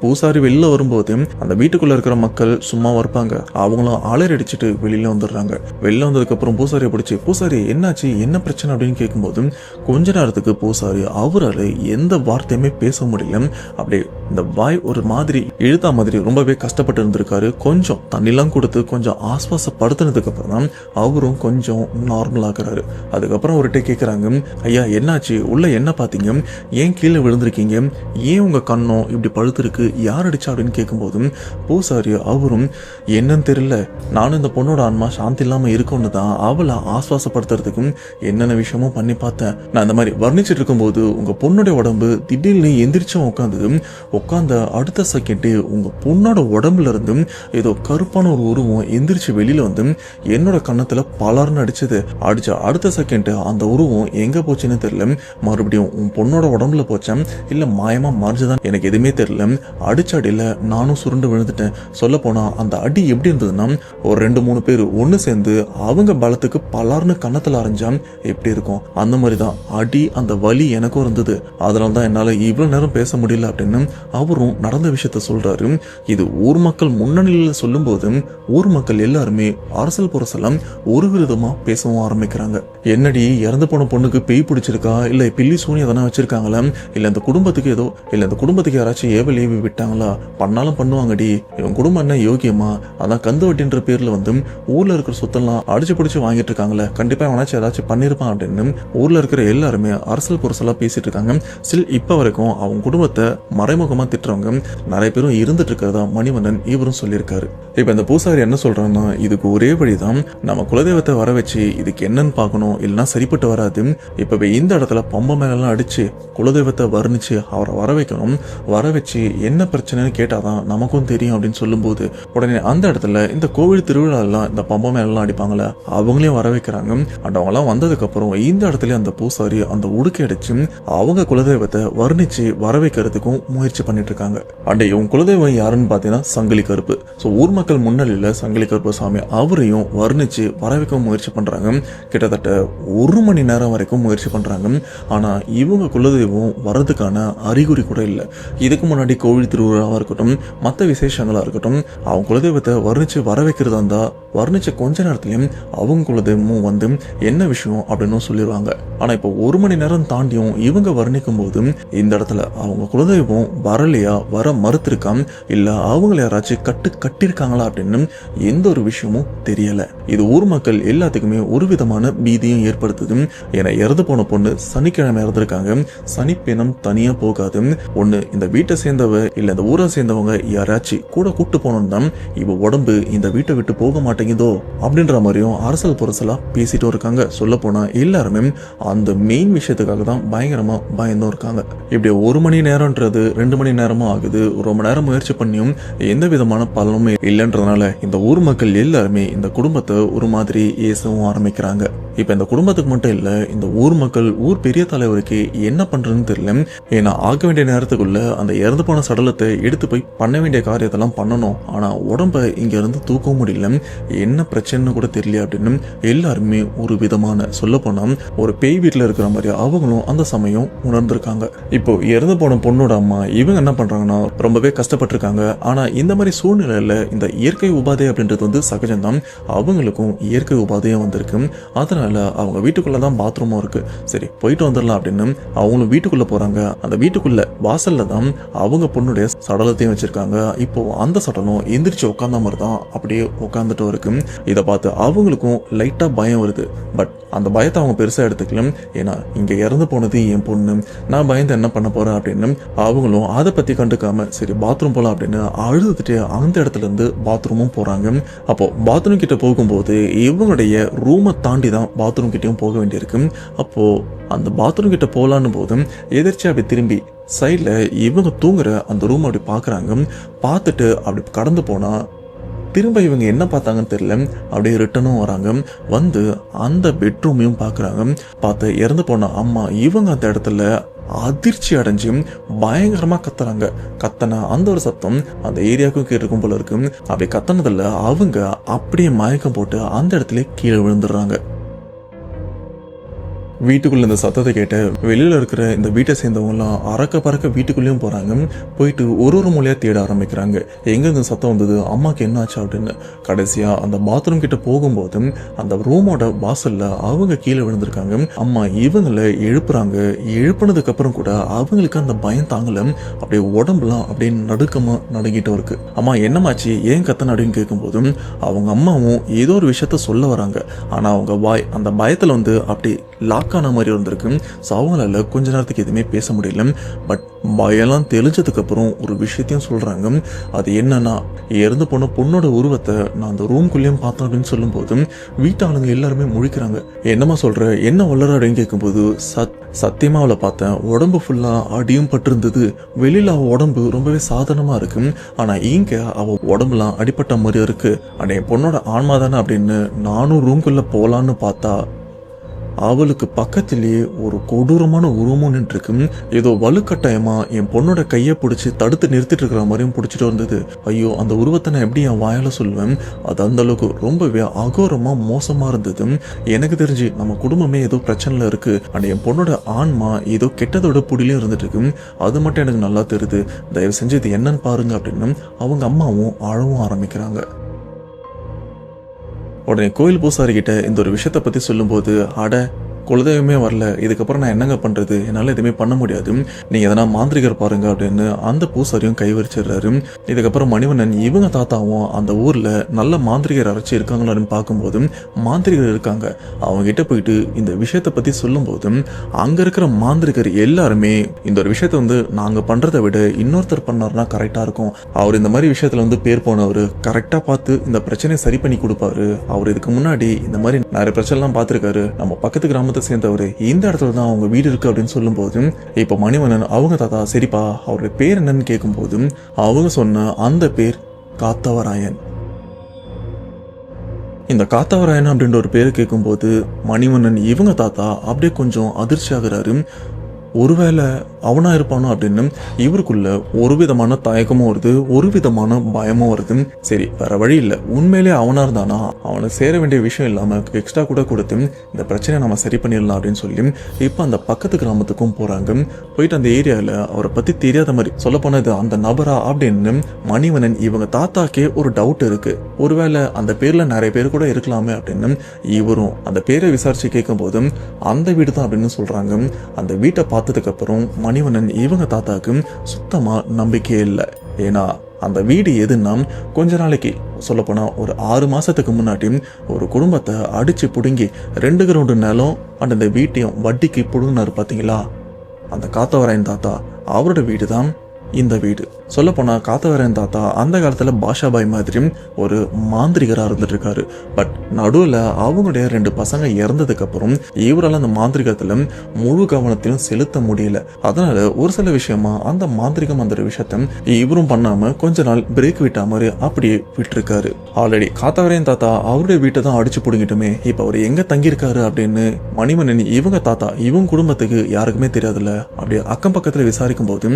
பூசாரி வெளில வரும்போது அந்த வீட்டுக்குள்ள இருக்கிற மக்கள் சும்மா இருப்பாங்க, அவங்களும் அலறி அடிச்சுட்டு வெளியில வந்துடுறாங்க. வெளில வந்ததுக்கு அப்புறம் பூசாரியை பிடிச்சி, பூசாரி என்னாச்சு, என்ன பிரச்சனை அப்படின்னு கேட்கும்போது கொஞ்ச நேரத்துக்கு பூசாரி அவரால் எந்த வார்த்தையுமே பேச முடியல. அப்படியே இந்த வாய் ஒரு மாதிரி இழுத்தா மாதிரி ரொம்பவே கஷ்டப்பட்டு இருந்திருக்காரு. கொஞ்சம் தண்ணிலாம் கொடுத்து கொஞ்சம் ஆஸ்வாசப்படுத்தினதுக்கு அப்புறம் தான் அவரும் கொஞ்சம் நார்மல் ஆகுறாரு. அதுக்கப்புறம் அவர்கிட்ட கேட்குறாங்க, ஐயா என்னாச்சு, உள்ள என்ன பார்த்தீங்க, ஏன் கீழே விழுந்திருக்கீங்க, ஏன் உங்க கண்ணம் இப்படி பழுத்திருக்கு, யார் அடிச்சா அப்படின்னு கேட்கும்போதும் பூசாரி அவரும் என்னன்னு தெரியல, நானும் இந்த பொண்ணோட ஆன்மா சாந்தி இல்லாம இருக்கும்னு தான் அவளை ஆஸ்வாசப்படுத்துறதுக்கும் என்னென்ன விஷயமும் பண்ணி பார்த்தேன். நான் இந்த மாதிரி வர்ணிச்சிட்டு இருக்கும்போது உங்க பொண்ணோட உடம்பு திடீர்னு எந்திரிச்சும் உட்காந்த அடுத்த செகண்டே உங்க பொண்ணோட உடம்புல இருந்து ஏதோ கருப்பான ஒரு உருவம் எந்திரிச்சு வெளியில வந்து என்னோட கண்ணத்துல பலர்னு அடிச்சது. அடிச்ச அடுத்த செகண்ட் அந்த உருவம் எங்க போச்சுன்னு தெரியல, மறுபடியும் உன் பொண்ணோட உடம்புல போச்சேன் இல்ல மாயமா மறைஞ்சுதான் எனக்கு எதுவுமே தெரியல. அடிச்ச அடியில நானும் சுருண்டு விழுந்துட்டேன். சொல்ல போனா அந்த அடி எப்படி இருந்ததுன்னா, ஒரு 2-3 பேர் ஒண்ணு சேர்ந்து அவங்க பலத்துக்கு பலார்னு கண்ணத்துல அரைஞ்சா எப்படி இருக்கும் அந்த மாதிரிதான் அடி, அந்த வலி எனக்கும் இருந்தது. அதனாலதான் என்னால இவ்வளவு நேரம் பேச முடியல அப்படின்னு அவரும் நடந்த விஷயத்த சொல்றாரு. இது ஊர் மக்கள் முன்னணியில சொல்லும் போது ஊர் மக்கள் எல்லாருமே அரசல் புரசலாம் ஒரு விதமா பேசவும் ஆரம்பிக்கிறாங்க. என்னடி இறந்து போன பொண்ணுக்கு பேய் பிடிச்சிருக்கா, இல்ல பில்லி சூனி எதனா வச்சிருக்காங்களா, இல்ல இந்த குடும்பத்துக்கு ஏதோ, இல்ல இந்த குடும்பத்துக்கு யாராச்சும் ஏவல் ஏவி விட்டாங்களா, பண்ணாலும் பண்ணுவாங்கடி, இவன் குடும்பம் என்ன யோகியமா, அதான் கந்து வட்டின்ற பேர்ல வந்து ஊர்ல இருக்கிற சொத்தெல்லாம் அடிச்சு பிடிச்சு வாங்கிட்டு இருக்காங்களே, கண்டிப்பா எவனாச்சும் ஏதாச்சும் பண்ணிருப்பான் அப்படின்னு ஊர்ல இருக்கிற எல்லாருமே அரசல் புரசலா பேசிட்டு இருக்காங்க. ஸ்டில் இப்ப வரைக்கும் அவங்க குடும்பத்தை மறைமுகமா திட்டுறவங்க நிறைய பேரும் இருந்துட்டு இருக்கிறதா மணிவண்ணன் இவரும் சொல்லியிருக்காரு. இப்ப இந்த பூசாரி என்ன சொல்றாங்கன்னா, இதுக்கு ஒரே வழிதான், நம்ம குலதெய்வத்தை வர வச்சு இதுக்கு என்னன்னு பார்க்கணும், இல்லைன்னா சரிப்பட்டு வராது. இப்பவே இந்த இடத்துல பம்ப மேலாம் அடிச்சு குலதெய்வத்தை வர்ணிச்சு அவரை வர வைக்கணும். வர வச்சு என்ன என்ன பிரச்சனைன்னு கேட்டாதான் நமக்கும் தெரியும் அப்படின்னு சொல்லும்போது உடனே அந்த இடத்துல இந்த கோவில் திருவிழா எல்லாம் இந்த பம்பை மேலாம் அடிப்பாங்களே அவங்களையும் வர வைக்கிறாங்க. அண்ட் அவங்கலாம் வந்ததுக்கு அப்புறம் இந்த இடத்துல அந்த பூசாரி அந்த உடுக்கை அடிச்சு அவங்க குலதெய்வத்தை வர்ணிச்சு வர வைக்கிறதுக்கும் முயற்சி பண்ணிட்டு இருக்காங்க. அண்ட் இவங்க குலதெய்வம் யாருன்னு பாத்தீங்கன்னா சங்கிலி கருப்பு. ஸோ ஊர் மக்கள் முன்னிலையில சங்கிலி கருப்பு சாமி அவரையும் வர்ணிச்சு வர வைக்க முயற்சி பண்றாங்க. கிட்டத்தட்ட 1 மணி நேரம் வரைக்கும் முயற்சி பண்றாங்க. ஆனா இவங்க குலதெய்வம் வர்றதுக்கான அறிகுறி கூட இல்லை. இதுக்கு முன்னாடி கோவில் திருவிழாவா இருக்கட்டும், மற்ற விசேஷங்களா இருக்கட்டும், அவங்க குலதெய்வத்தை வர்ணிச்சு வர வைக்கிறதா இருந்தா வர்ணிச்ச கொஞ்ச நேரத்திலையும் அவங்க குலதெய்வமும் வந்து என்ன விஷயம் அப்படின்னு சொல்லிடுவாங்க. ஆனா இப்போ 1 மணி நேரம் தாண்டியும் இவங்க வர்ணிக்கும் போது இந்த இடத்துல அவங்க குலதெய்வம் வரலையா, வர மறுத்திருக்காம், இல்ல அவங்கள யாராச்சும் கட்டிருக்காங்களா அப்படின்னு எந்த ஒரு விஷயமும் தெரியல. இது ஊர் மக்கள் எல்லாத்துக்குமே ஒரு விதமான பீதியும் ஏற்படுத்துது. ஏன்னா இறந்து போன பொண்ணு சனிக்கிழமை இறந்துருக்காங்க. சனிப்பினம் தனியா போகாது. ஒண்ணு இந்த வீட்டை சேர்ந்தவ இல்ல இந்த ஊரை சேர்ந்தவங்க யாராச்சும் கூட கூட்டு போனோம் தான் இவ உடம்பு இந்த வீட்டை விட்டு போக மாட்டேங்குதோ அப்படின்ற மாதிரியும் அரசல் புரசலா பேசிட்டும் இருக்காங்க. சொல்ல போனா எல்லாருமே அந்த மெயின் விஷயத்துக்காக தான் பயங்கரமா பயந்தும் இருக்காங்க. இப்படி 1 மணி நேரம்ன்றது 2 மணி நேரமும் ஆகுது. ரொம்ப நேரம் முயற்சி பண்ணியும் எந்த விதமான பலனுமே இல்லைன்றதுனால இந்த ஊர் மக்கள் எல்லாருமே இந்த குடும்பத்தை ஒரு மாதிரி ஏசவும் ஆரம்பிக்கிறாங்க. இப்ப இந்த குடும்பத்துக்கு மட்டும் இல்ல, இந்த ஊர் மக்கள் ஊர் பெரிய தலைவருக்கு என்ன பண்றதுன்னு தெரியல. ஏன்னா ஆக வேண்டிய நேரத்துக்குள்ள அந்த இறந்து போன சடலத்தை எடுத்து போய் பண்ண வேண்டிய காரியத்தெல்லாம் பண்ணணும். ஆனா உடம்ப இங்க இருந்து தூக்கவும் முடியல. என்ன பிரச்சனைன்னு கூட தெரியல அப்படின்னு எல்லாருமே ஒரு விதமான சொல்ல போனா ஒரு பேய் வீட்டுல இருக்கிற மாதிரி அவங்களும் அந்த சமயம் உணர்ந்திருக்காங்க. இப்போ இறந்து போன பொண்ணோட அம்மா இவங்க என்ன பண்றாங்கன்னா ரொம்பவே கஷ்டப்பட்டிருக்காங்க. ஆனா இந்த மாதிரி சூழ்நிலையில இந்த இயற்கை உபாதை அப்படின்றது வந்து சகஜம்தான். அவங்களுக்கும் இயற்கை உபாதையும் வந்திருக்கு. அதனால அவங்க வீட்டுக்குள்ளதான் பாத்ரூமும் இருக்கு. சரி போயிட்டு வந்துடலாம் அப்படின்னு அவங்களும் வீட்டுக்குள்ள போறாங்க. அந்த வீட்டுக்குள்ள வாசல்ல தான் அவங்க பொண்ணுடைய சடலத்தையும் வச்சிருக்காங்க. இப்போ அந்த சடலம் எந்திரிச்சு உட்கார்ந்த மாதிரி தான் அப்படியே உட்கார்ந்துட்டு இருக்கு. இதை பார்த்து அவங்களுக்கும் லைட்டா பயம் வருது. பட் அந்த பயத்தை அவங்க பெருசா எடுத்துக்கலாம். ஏன்னா இங்க இறந்து போனது என் பொண்ணு, நான் பயந்து என்ன பண்ண போறேன் அப்படின்னு அவங்களும் அதை பத்தி கண்டுக்காம சரி பாத்ரூம் போலாம் அப்படின்னு அழுதுட்டு அந்த இடத்துல இருந்து பாத்ரூமும் போறாங்க. அப்போ பாத்ரூம் கிட்ட போகும்போது இவங்களுடைய ரூமை தாண்டி தான் பாத்ரூம் கிட்டயும் போக வேண்டியிருக்கு. அப்போ அந்த பாத்ரூம் கிட்ட போலான்னு போதும் எதிர்த்து அப்படி திரும்பி சைட்ல இவங்க தூங்குற அந்த ரூம் அப்படி பாக்குறாங்க. பார்த்துட்டு அப்படி கடந்து போனா திரும்ப இவங்க என்ன பார்த்தாங்கன்னு தெரியல, அப்படியே ரிட்டனும் வராங்க. வந்து அந்த பெட்ரூமையும் பார்க்குறாங்க. பார்த்து இறந்து போன அம்மா இவங்க அந்த இடத்துல அதிர்ச்சி அடைஞ்சு பயங்கரமா கத்துறாங்க. கத்தன அந்த ஒரு சத்தம் அந்த ஏரியாவுக்கும் கேட்டிருக்கும் போல இருக்கு. அப்படி கத்தனதில் அவங்க அப்படியே மயக்கம் போட்டு அந்த இடத்துல கீழே விழுந்துடுறாங்க. வீட்டுக்குள்ள இந்த சத்தத்தை கேட்ட வெளியில இருக்கிற இந்த வீட்டை சேர்ந்தவங்க எல்லாம் அறக்க பறக்க வீட்டுக்குள்ளேயும் போறாங்க. போயிட்டு ஒரு மூலையா தேட ஆரம்பிக்கிறாங்க. எங்க இந்த சத்தம் வந்தது, அம்மாக்கு என்ன ஆச்சு அப்படின்னு. கடைசியா அந்த பாத்ரூம் கிட்ட போகும்போது அந்த ரூமோட வாசல்ல அவங்க கீழே விழுந்திருக்காங்க. அம்மா இவங்களை எழுப்புறாங்க. எழுப்புனதுக்கு அப்புறம் கூட அவங்களுக்கு அந்த பயம் தாங்கல. அப்படியே உடம்புலாம் அப்படியே நடுக்கமா நடுங்கிட்டும் இருக்கு. அம்மா என்னமாச்சு, ஏன் கத்தன அப்படின்னு கேட்கும்போது அவங்க அம்மாவும் ஏதோ ஒரு விஷயத்த சொல்ல வராங்க. ஆனா அவங்க வாய் அந்த பயத்துல வந்து அப்படி லாக்கான மாதிரி இருந்திருக்கு. ஸோ அவங்களால கொஞ்ச நேரத்துக்கு எதுவுமே பேச முடியல. பட் பயம்லாம் தெளிஞ்சதுக்கு அப்புறம் ஒரு விஷயத்தையும் சொல்றாங்க. அது என்னன்னா, இறந்து போன பொண்ணோட உருவத்தை நான் அந்த ரூம்குள்ளேயும் பார்த்தேன் அப்படின்னு சொல்லும்போது வீட்டாளுங்க எல்லாருமே முழிக்கிறாங்க. என்னமா சொல்ற, என்ன வளர அப்படின்னு கேட்கும்போது சத்தியமா அவளை பார்த்தேன், உடம்பு ஃபுல்லா அடியும் பட்டிருந்தது. வெளியில அவ உடம்பு ரொம்பவே சாதாரணமா இருக்கு. ஆனா இங்க அவ உடம்புலாம் அடிப்பட்ட மாதிரி இருக்கு. ஆனா என் பொண்ணோட ஆன்மா தானே அப்படின்னு நானும் ரூம்குள்ள போலான்னு பார்த்தா அவளுக்கு பக்கத்திலேயே ஒரு கொடூரமான உருவமும் நின்றுருக்கு. ஏதோ வலுக்கட்டாயமா என் பொண்ணோட கையை பிடிச்சி தடுத்து நிறுத்திட்டு இருக்கிற மாதிரியும் பிடிச்சிட்டு வந்தது. ஐயோ, அந்த உருவத்தை நான் எப்படி என் வாயால சொல்லுவேன். அது அந்த அளவுக்கு ரொம்பவே அகோரமா மோசமா இருந்தது. எனக்கு தெரிஞ்சு நம்ம குடும்பமே ஏதோ பிரச்சனைல இருக்கு. ஆனால் என் பொண்ணோட ஆன்மா ஏதோ கெட்டதோட புடிலையும் இருந்துட்டு இருக்கு. அது மட்டும் எனக்கு நல்லா தெரியுது. தயவு செஞ்சு இது என்னன்னு பாருங்க அப்படின்னு அவங்க அம்மாவும் அழவும் ஆரம்பிக்கிறாங்க. உடனே கோயில் பூசாரி கிட்ட இந்த ஒரு விஷயத்தை பத்தி சொல்லும்போது, அட குலதெய்வமே வரல, இதுக்கப்புறம் நான் என்னங்க பண்றது, என்னால் எதுவுமே பண்ண முடியாது, நீங்க எதனா மாந்திரிகர் பாருங்க அப்படின்னு அந்த பூசாரியும் கைவரிச்சிடுறாரு. இதுக்கப்புறம் மணிவண்ணன் இவங்க தாத்தாவும் அந்த ஊர்ல நல்ல மாந்திரிகர் அரைச்சி இருக்காங்களான்னு பார்க்கும்போது மாந்திரிகர் இருக்காங்க. அவங்க கிட்ட போயிட்டு இந்த விஷயத்தை பத்தி சொல்லும்போது அங்க இருக்கிற மாந்திரிகர் எல்லாருமே இந்த ஒரு விஷயத்த வந்து நாங்க பண்றதை விட இன்னொருத்தர் பண்ணாருன்னா கரெக்டா இருக்கும், அவர் இந்த மாதிரி விஷயத்துல வந்து பேர் போனவர், கரெக்டா பார்த்து இந்த பிரச்சனையை சரி பண்ணி கொடுப்பாரு, அவர் இதுக்கு முன்னாடி இந்த மாதிரி நிறைய பிரச்சனை எல்லாம் பார்த்திருக்காரு, நம்ம பக்கத்து கிராமத்துல குடும்பத்தை சேர்ந்தவர், இந்த இடத்துல தான் அவங்க வீடு இருக்கு அப்படின்னு சொல்லும் போது இப்ப மணிவண்ணன் அவங்க தாத்தா சரிப்பா அவருடைய பேர் என்னன்னு கேட்கும் போது அவங்க சொன்ன அந்த பேர் காத்தவராயன். இந்த காத்தவராயன் அப்படின்ற ஒரு பேரை கேட்கும்போது மணிவண்ணன் இவங்க தாத்தா அப்படியே கொஞ்சம் அதிர்ச்சி ஆகுறாரு. ஒருவேளை அவனா இருப்பானோ அப்படின்னு இவருக்குள்ள ஒரு விதமான தயக்கமும் வருது, ஒரு விதமான பயமும் வருது. சரி வேற வழி இல்லை, உண்மையிலே அவனா இருந்தானா அவனுக்கு சேர வேண்டிய விஷயம் இல்லாம எக்ஸ்ட்ரா கூட கொடுத்து இந்த பிரச்சனையை நம்ம சரி பண்ணிடலாம் அப்படின்னு சொல்லி இப்போ அந்த பக்கத்து கிராமத்துக்கும் போறாங்க. போயிட்டு அந்த ஏரியாவில் அவரை பத்தி தெரியாத மாதிரி சொல்ல போனது அந்த நபரா அப்படின்னு மணிவண்ணன் இவங்க தாத்தாக்கே ஒரு டவுட் இருக்கு. ஒருவேளை அந்த பேர்ல நிறைய பேர் கூட இருக்கலாமே அப்படின்னு இவரும் அந்த பேரை விசாரிச்சு கேட்கும் போது அந்த வீடு தான் அப்படின்னு சொல்றாங்க. அந்த வீட்டை பார்த்ததுக்கு அப்புறம் மணிவண்ணன் இவங்க தாத்தாக்கு சுத்தமா நம்பிக்கையே இல்லை. ஏன்னா அந்த வீடு எதுன்னா கொஞ்ச நாளைக்கு சொல்லப்போனா ஒரு 6 மாசத்துக்கு முன்னாடி ஒரு குடும்பத்தை அடிச்சு புடுங்கி 2 கிரவுண்டு நிலம் அந்த வீட்டையும் வட்டிக்கு புடுங்கினாரு பாத்தீங்களா, அந்த காத்தவராயன் தாத்தா அவரோட வீடு தான் இந்த வீடு. சொல்ல போனா காத்தவராயன் தாத்தா அந்த காலத்துல பாஷாபாய் மாதிரி ஒரு மாந்திரிகரா இருந்துட்டு இருக்காரு. பட் நடுவுல அவங்களுடைய 2 பசங்க இறந்ததுக்கு அப்புறம் இவரால் அந்த மாந்திரிகத்துல முழு கவனத்தையும் செலுத்த முடியல. அதனால ஒரு சில விஷயமா அந்த மாந்திரிகம் அந்த விஷயத்த இவரும் பண்ணாம கொஞ்ச நாள் பிரேக் விட்டா மாதிரி அப்படியே விட்டுருக்காரு. ஆல்ரெடி காத்தவராயன் தாத்தா அவருடைய வீட்டை தான் அடிச்சு புடுங்கிட்டுமே, இப்ப அவர் எங்க தங்கியிருக்காரு அப்படின்னு மணிவண்ணன் இவங்க தாத்தா இவங்க குடும்பத்துக்கு யாருக்குமே தெரியாதுல்ல. அப்படியே அக்கம் பக்கத்துல விசாரிக்கும் போது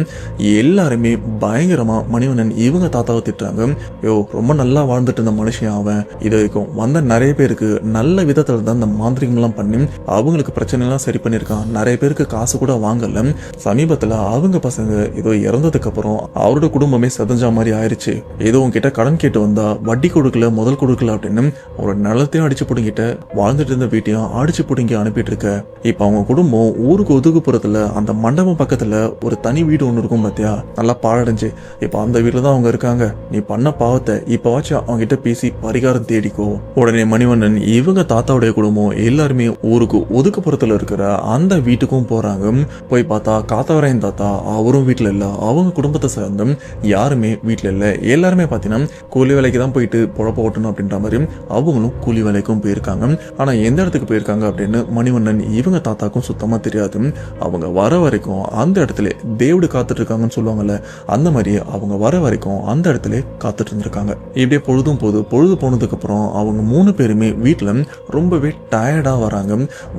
எல்லாருமே பயங்கரமா மணிவண்ணன் இவங்க தாத்தாவை திட்டுறாங்க. யோ ரொம்ப நல்லா வாழ்ந்துட்டு இருந்த மனுஷன் அவன், இது வரைக்கும் வந்த நிறைய பேருக்கு நல்ல விதத்துல தான் இந்த மாந்திரிகம் எல்லாம் பண்ணி அவங்களுக்கு பிரச்சனை எல்லாம் சரி பண்ணிருக்கான். நிறைய பேருக்கு காசு கூட வாங்கல. சமீபத்துல அவங்க பசங்க ஏதோ இறந்ததுக்கு அப்புறம் அவரோட குடும்பமே செதஞ்சா மாதிரி ஆயிடுச்சு. ஏதோ உங்ககிட்ட கடன் கேட்டு வந்தா வட்டி கொடுக்கல முதல் கொடுக்கல அப்படின்னு அவரோட நிலத்தையும் அடிச்சு புடுங்கிட்ட, வாழ்ந்துட்டு இருந்த வீட்டையும் அடிச்சு புடுங்கி அனுப்பிட்டு இருக்க. இப்ப அவங்க குடும்பம் ஊருக்கு ஒதுக்குப்புறத்துல அந்த மண்டபம் பக்கத்துல ஒரு தனி வீடு ஒண்ணு இருக்கும் பாத்தியா, நல்லா பாழடைஞ்சு இப்ப அந்த வீட்டுல தான் அவங்க இருக்காங்க. நீ பண்ண பாவத்தை இப்பவாச்சும் அவங்க கிட்ட பேசி பரிகாரம் தேடிக்கோ. உடனே மணிவண்ணன் இவங்க தாத்தாவுடைய குடும்பம் எல்லாருமே ஊருக்கு ஒதுக்குப்புறத்துல இருக்கிற அந்த வீட்டுக்கும் போறாங்க. போய் பார்த்தா காத்தவராயன் தாத்தா அவரும் வீட்டுல இல்ல, அவங்க குடும்பத்தை சேர்ந்த யாருமே வீட்டுல இல்ல. எல்லாருமே பாத்தீங்கன்னா கூலி வேலைக்கு தான் போயிட்டு பொழப்ப ஓட்டணும் அப்படின்ற மாதிரி அவங்களும் கூலி வேலைக்கும் போயிருக்காங்க. ஆனா எந்த இடத்துக்கு போயிருக்காங்க அப்படின்னு மணிவண்ணன் இவங்க தாத்தாக்கும் சுத்தமா தெரியாது. அவங்க வர வரைக்கும் அந்த இடத்துல தேவடு காத்துட்டு இருக்காங்கன்னு சொல்லுவாங்கல்ல, அந்த மாதிரி அவங்க வர வரைக்கும் அந்த இடத்துல காத்துட்டு இருந்திருக்காங்க. இப்படியே பொழுது போனதுக்கு அப்புறம் அவங்க 3 பேருமே வீட்டுல ரொம்பவே டயர்டா வராங்க.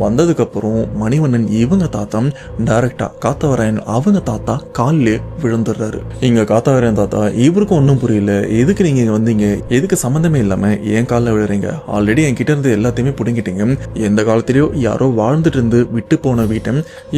வந்ததுக்கு அப்புறம் மணிவண்ணன் இவங்க தாத்தா டைரக்டா காத்தவராயன் அவங்க தாத்தா காலிலே விழுந்துடுறாரு. இங்க காத்தவராயன் தாத்தா இவருக்கும் ஒன்னும் புரியல, எதுக்கு நீங்க இங்க வந்தீங்க, எதுக்கு சம்பந்தமே இல்லாம என் காலில் விழுறீங்க, ஆல்ரெடி என் கிட்ட இருந்து எல்லாத்தையுமே புடுங்கிட்டீங்க, எந்த காலத்திலயோ யாரோ வாழ்ந்துட்டு இருந்து விட்டு போன வீட்டை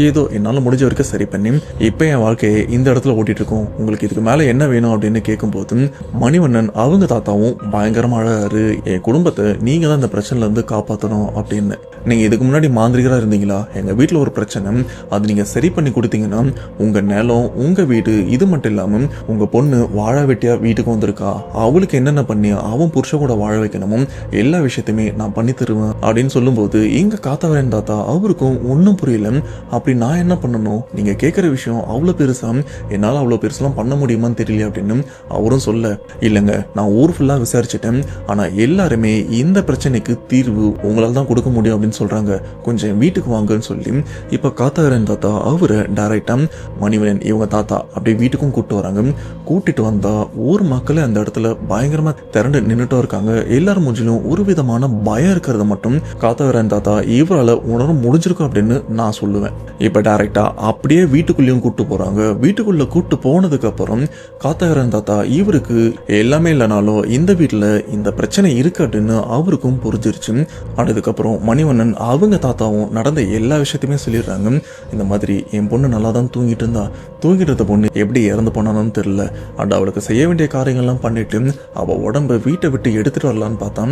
ஏதோ என்னால முடிஞ்ச வரைக்கும் சரி பண்ணி இப்ப என் வாழ்க்கையை இந்த இடத்துல ஓட்டிட்டு இருக்கோம், உங்களுக்கு இதுக்கு மேல என்ன வேணும் அப்படின்னு கேட்கும் போது மணிவண்ணன் அவங்க தாத்தாவும் பயங்கரமா அழகாரு. என் குடும்பத்தை நீங்க தான் இந்த பிரச்சனைல இருந்து காப்பாற்றணும் அப்படின்னு. நீங்க இதுக்கு முன்னாடி மாந்திரிகரா இருந்தீங்களா, எங்க வீட்டுல ஒரு பிரச்சனை, அது நீங்க சரி பண்ணி கொடுத்தீங்கன்னா உங்க நிலம் உங்க வீடு இது மட்டும் இல்லாம உங்க பொண்ணு வாழ வெட்டியா வீட்டுக்கு வந்திருக்கா, அவளுக்கு என்னென்ன பண்ணி அவன் புருஷ கூட வாழ வைக்கணுமோ எல்லா விஷயத்தையுமே நான் பண்ணி தருவேன் அப்படின்னு சொல்லும் போது இங்க காத்தவராயன் தாத்தா அவருக்கும் ஒன்னும் புரியல. அப்படி நான் என்ன பண்ணணும், நீங்க கேட்கிற விஷயம் அவ்வளவு பெருசா, என்னால அவ்வளவு பெருசெல்லாம் பண்ண முடியுமான்னு தெரியல அப்படின்னு அவரும் சொல்ல, இல்லைங்க நான் ஊர் ஃபுல்லா விசாரிச்சுட்டேன், ஆனா எல்லாருமே இந்த பிரச்சனைக்கு தீர்வு உங்களால தான் கொடுக்க முடியும் அப்படின்னு சொல்றாங்க, கொஞ்சம் வீட்டுக்கு வாங்கன்னு சொல்லி இப்ப காத்தவராயன் தாத்தா அவரை டைரக்டா மணிவண்ணன் இவங்க தாத்தா அப்படியே வீட்டுக்கும் கூப்பிட்டு வராங்க. கூட்டிட்டு வந்தா ஊர் மக்களே அந்த இடத்துல பயங்கரமா திரண்டு நின்றுட்டு இருக்காங்க. எல்லாரும் மூஞ்சிலும் ஒரு விதமான பயம் இருக்கிறத மட்டும் காத்தவராயன் தாத்தா இவரால உணர முடிஞ்சிருக்கும் அப்படின்னு நான் சொல்லுவேன். இப்ப டைரக்டா அப்படியே வீட்டுக்குள்ளேயும் கூப்பிட்டு போறாங்க. வீட்டுக்குள்ள கூப்பிட்டு போனதுக்கு அப்புறம் காத்தவராயன் தாத்தா இவருக்கு எல்லாமே இல்லைனாலும் இந்த வீட்டுல இந்த பிரச்சனை இருக்கு அப்படின்னு அவருக்கும் புரிஞ்சிருச்சு. அதுக்கப்புறம் மணிவண்ணன் அவங்க தாத்தாவும் நடந்த எல்லா விஷயத்தையுமே சொல்லிடுறாங்க. இந்த மாதிரி என் பொண்ணு நல்லா தான் தூங்கிட்டு இருந்தா, தூங்கிட்டு இருந்த பொண்ணு எப்படி இறந்து போனான்னு தெரியல, அண்ட் அவளுக்கு செய்ய வேண்டிய காரியங்கள்லாம் பண்ணிட்டு அவ உடம்ப வீட்டை விட்டு எடுத்துட்டு வரலான்னு பார்த்தா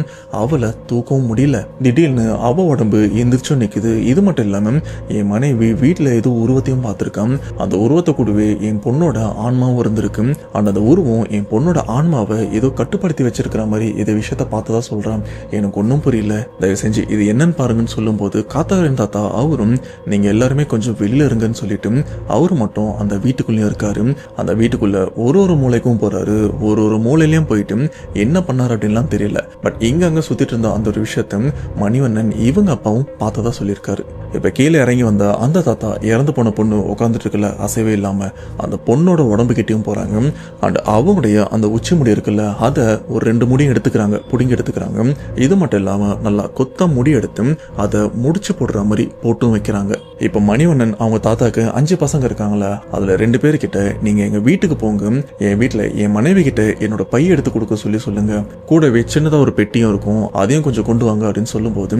அவளை தூக்கவும் முடியல. திடீர்னு அவ உடம்பு எந்திரிச்சும் நிக்குது. இது மட்டும் இல்லாம என் மனைவி வீட்டுல ஏதோ உருவத்தையும் பார்த்திருக்கான். அந்த உருவத்தை கூடவே என் பொண்ணோட ஆன்மாவும் இருந்திருக்கு. அந்த உருவம் என் பொண்ணோட ஆன்மாவை ஏதோ கட்டுப்படுத்தி வச்சிருக்கிற மாதிரி இதை விஷயத்த பார்த்ததா சொல்றான். எனக்கு ஒன்னும் புரியல, தயவு செஞ்சு இது என்னன்னு பாருங்கன்னு சொல்லும் போது காத்தவராயன் தாத்தா அவரும் நீங்க எல்லாருமே கொஞ்சம் வெளியில இருங்கன்னு சொல்லிட்டு அவரு மட்டும் அந்த வீட்டுக்குள்ளேயும் இருக்காரு. அந்த வீட்டுக்குள்ள ஒரு மூளைக்கும் போறாரு. ஒரு மூலையிலயும் போயிட்டு என்ன பண்ணாரு அப்படின்லாம் தெரியல. பட் இங்க அங்க சுத்திட்டு இருந்த அந்த ஒரு விஷயத்த மணிவண்ணன் இவங்க அப்பாவும் பார்த்ததா சொல்லியிருக்காரு. இப்ப கீழே இறங்கி வந்த அந்த தாத்தா இறந்து போன பொண்ணு உட்காந்துட்டு இருக்கல அசைவே இல்லாம அந்த பொண்ணோட உடம்பு கிட்டயும் போறாங்க. அண்ட் அவங்களுடைய அந்த உச்சி முடி இருக்குல்ல அதை ஒரு 2 முடியும் எடுத்துக்கிறாங்க, புடிங்கி எடுத்துக்கிறாங்க. இது மட்டும் இல்லாம நல்லா கொத்த முடி எடுத்து அதை முடிச்சு போடுற மாதிரி போட்டும் வைக்கிறாங்க. இப்ப மணிவண்ணன் அவங்க தாத்தாக்கு 5 பசங்க இருக்காங்களா, அதுல 2 பேர்கிட்ட நீங்க எங்க வீட்டுக்கு போங்க, என் வீட்டுல என் மனைவி கிட்ட என்னோட பை எடுத்து கொடுக்க சொல்லுங்க, கூடவே சின்னதா ஒரு பெட்டியும் இருக்கும் அதையும் கொஞ்சம் கொண்டு வாங்க அப்படின்னு சொல்லும் போது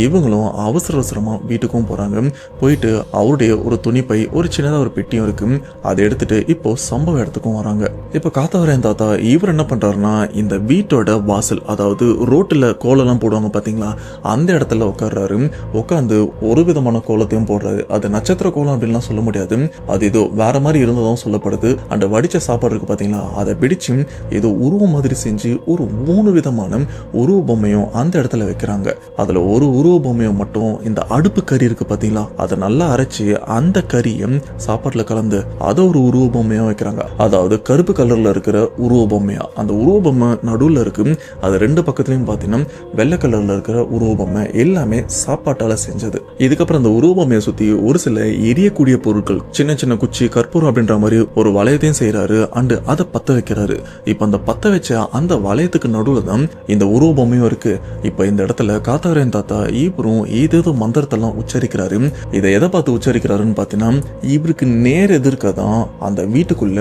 இவங்களும் அவசர அவசரமா வீட்டுக்கும் போறாங்க. போயிட்டு அவருடைய ஒரு துணிப்பை ஒரு சின்னதா ஒரு பெட்டியும் இருக்கு அதை எடுத்துட்டு இப்போ சம்பவ இடத்துக்கும் வராங்க. இப்ப காத்தவரையன் தாத்தா இவர் என்ன பண்றாருன்னா இந்த வீட்டோட வாசல், அதாவது ரோட்டுல கோலம்லாம் போடுவாங்க பாத்தீங்களா, அந்த இடத்துல உட்கார்றாரு. உட்காந்து ஒரு விதமான கோலத்தையும் போடுறாரு. அது நட்சத்திர கோலம் அப்படின்லாம் சொல்ல முடியாது, அது ஏதோ வேற மாதிரி இருந்ததும் சொல்லப்படுது. அந்த வடிச்ச சாப்பாடு இருக்கு பாத்தீங்களா, அதை பிடிச்சு ஏதோ உருவம் மாதிரி செஞ்சு ஒரு 3 விதமான உருவ பொம்மையும் அந்த இடத்துல வைக்கிறாங்க. அதுல ஒரு உருவ பொம்மையும் மட்டும் இந்த அடுப்பு கறி இருக்கு பாத்தீங்களா, அதை நல்லா அரைச்சு அந்த கறியும் சாப்பாட்டுல கலந்து அதை ஒரு உருவ பொம்மையா வைக்கிறாங்க. அதாவது கருப்பு கலர்ல இருக்கிற உருவ பொம்மையா, அந்த உருவ பொம்மை நடுவுல இருக்கு, அது 2 பக்கத்துலயும் பாத்தீங்கன்னா வெள்ளை கலர்ல இருக்கிற உருவ பொம்மை எல்லாமே சாப்பாட்டால செஞ்சது. இதுக்கப்புறம் அந்த உருவ பொம்மையை சுத்தி ஒரு சில எரியக்கூடிய பொருட்கள், சின்ன சின்ன குச்சி, கற்பூரம் அப்படின்ற மாதிரி ஒரு வளையத்தையும் செய்யறாரு. அண்டு அதை பத்த வைக்கிறாரு. இப்ப அந்த பத்த வச்ச அந்த வளையத்துக்கு நடுவுல தான் இந்த உருவ பொம்மையும் இருக்கு. இப்ப இந்த இடத்துல காத்தவரையன் தாத்தா இவரும் ஏதேதோ மந்திரத்தெல்லாம் உச்சரிக்கிறாரு. இதை எதை பார்த்து உச்சரிக்கிறாருன்னு பாத்தீங்கன்னா இவருக்கு நேர் எதிர்க்க தான் அந்த வீட்டுக்குள்ள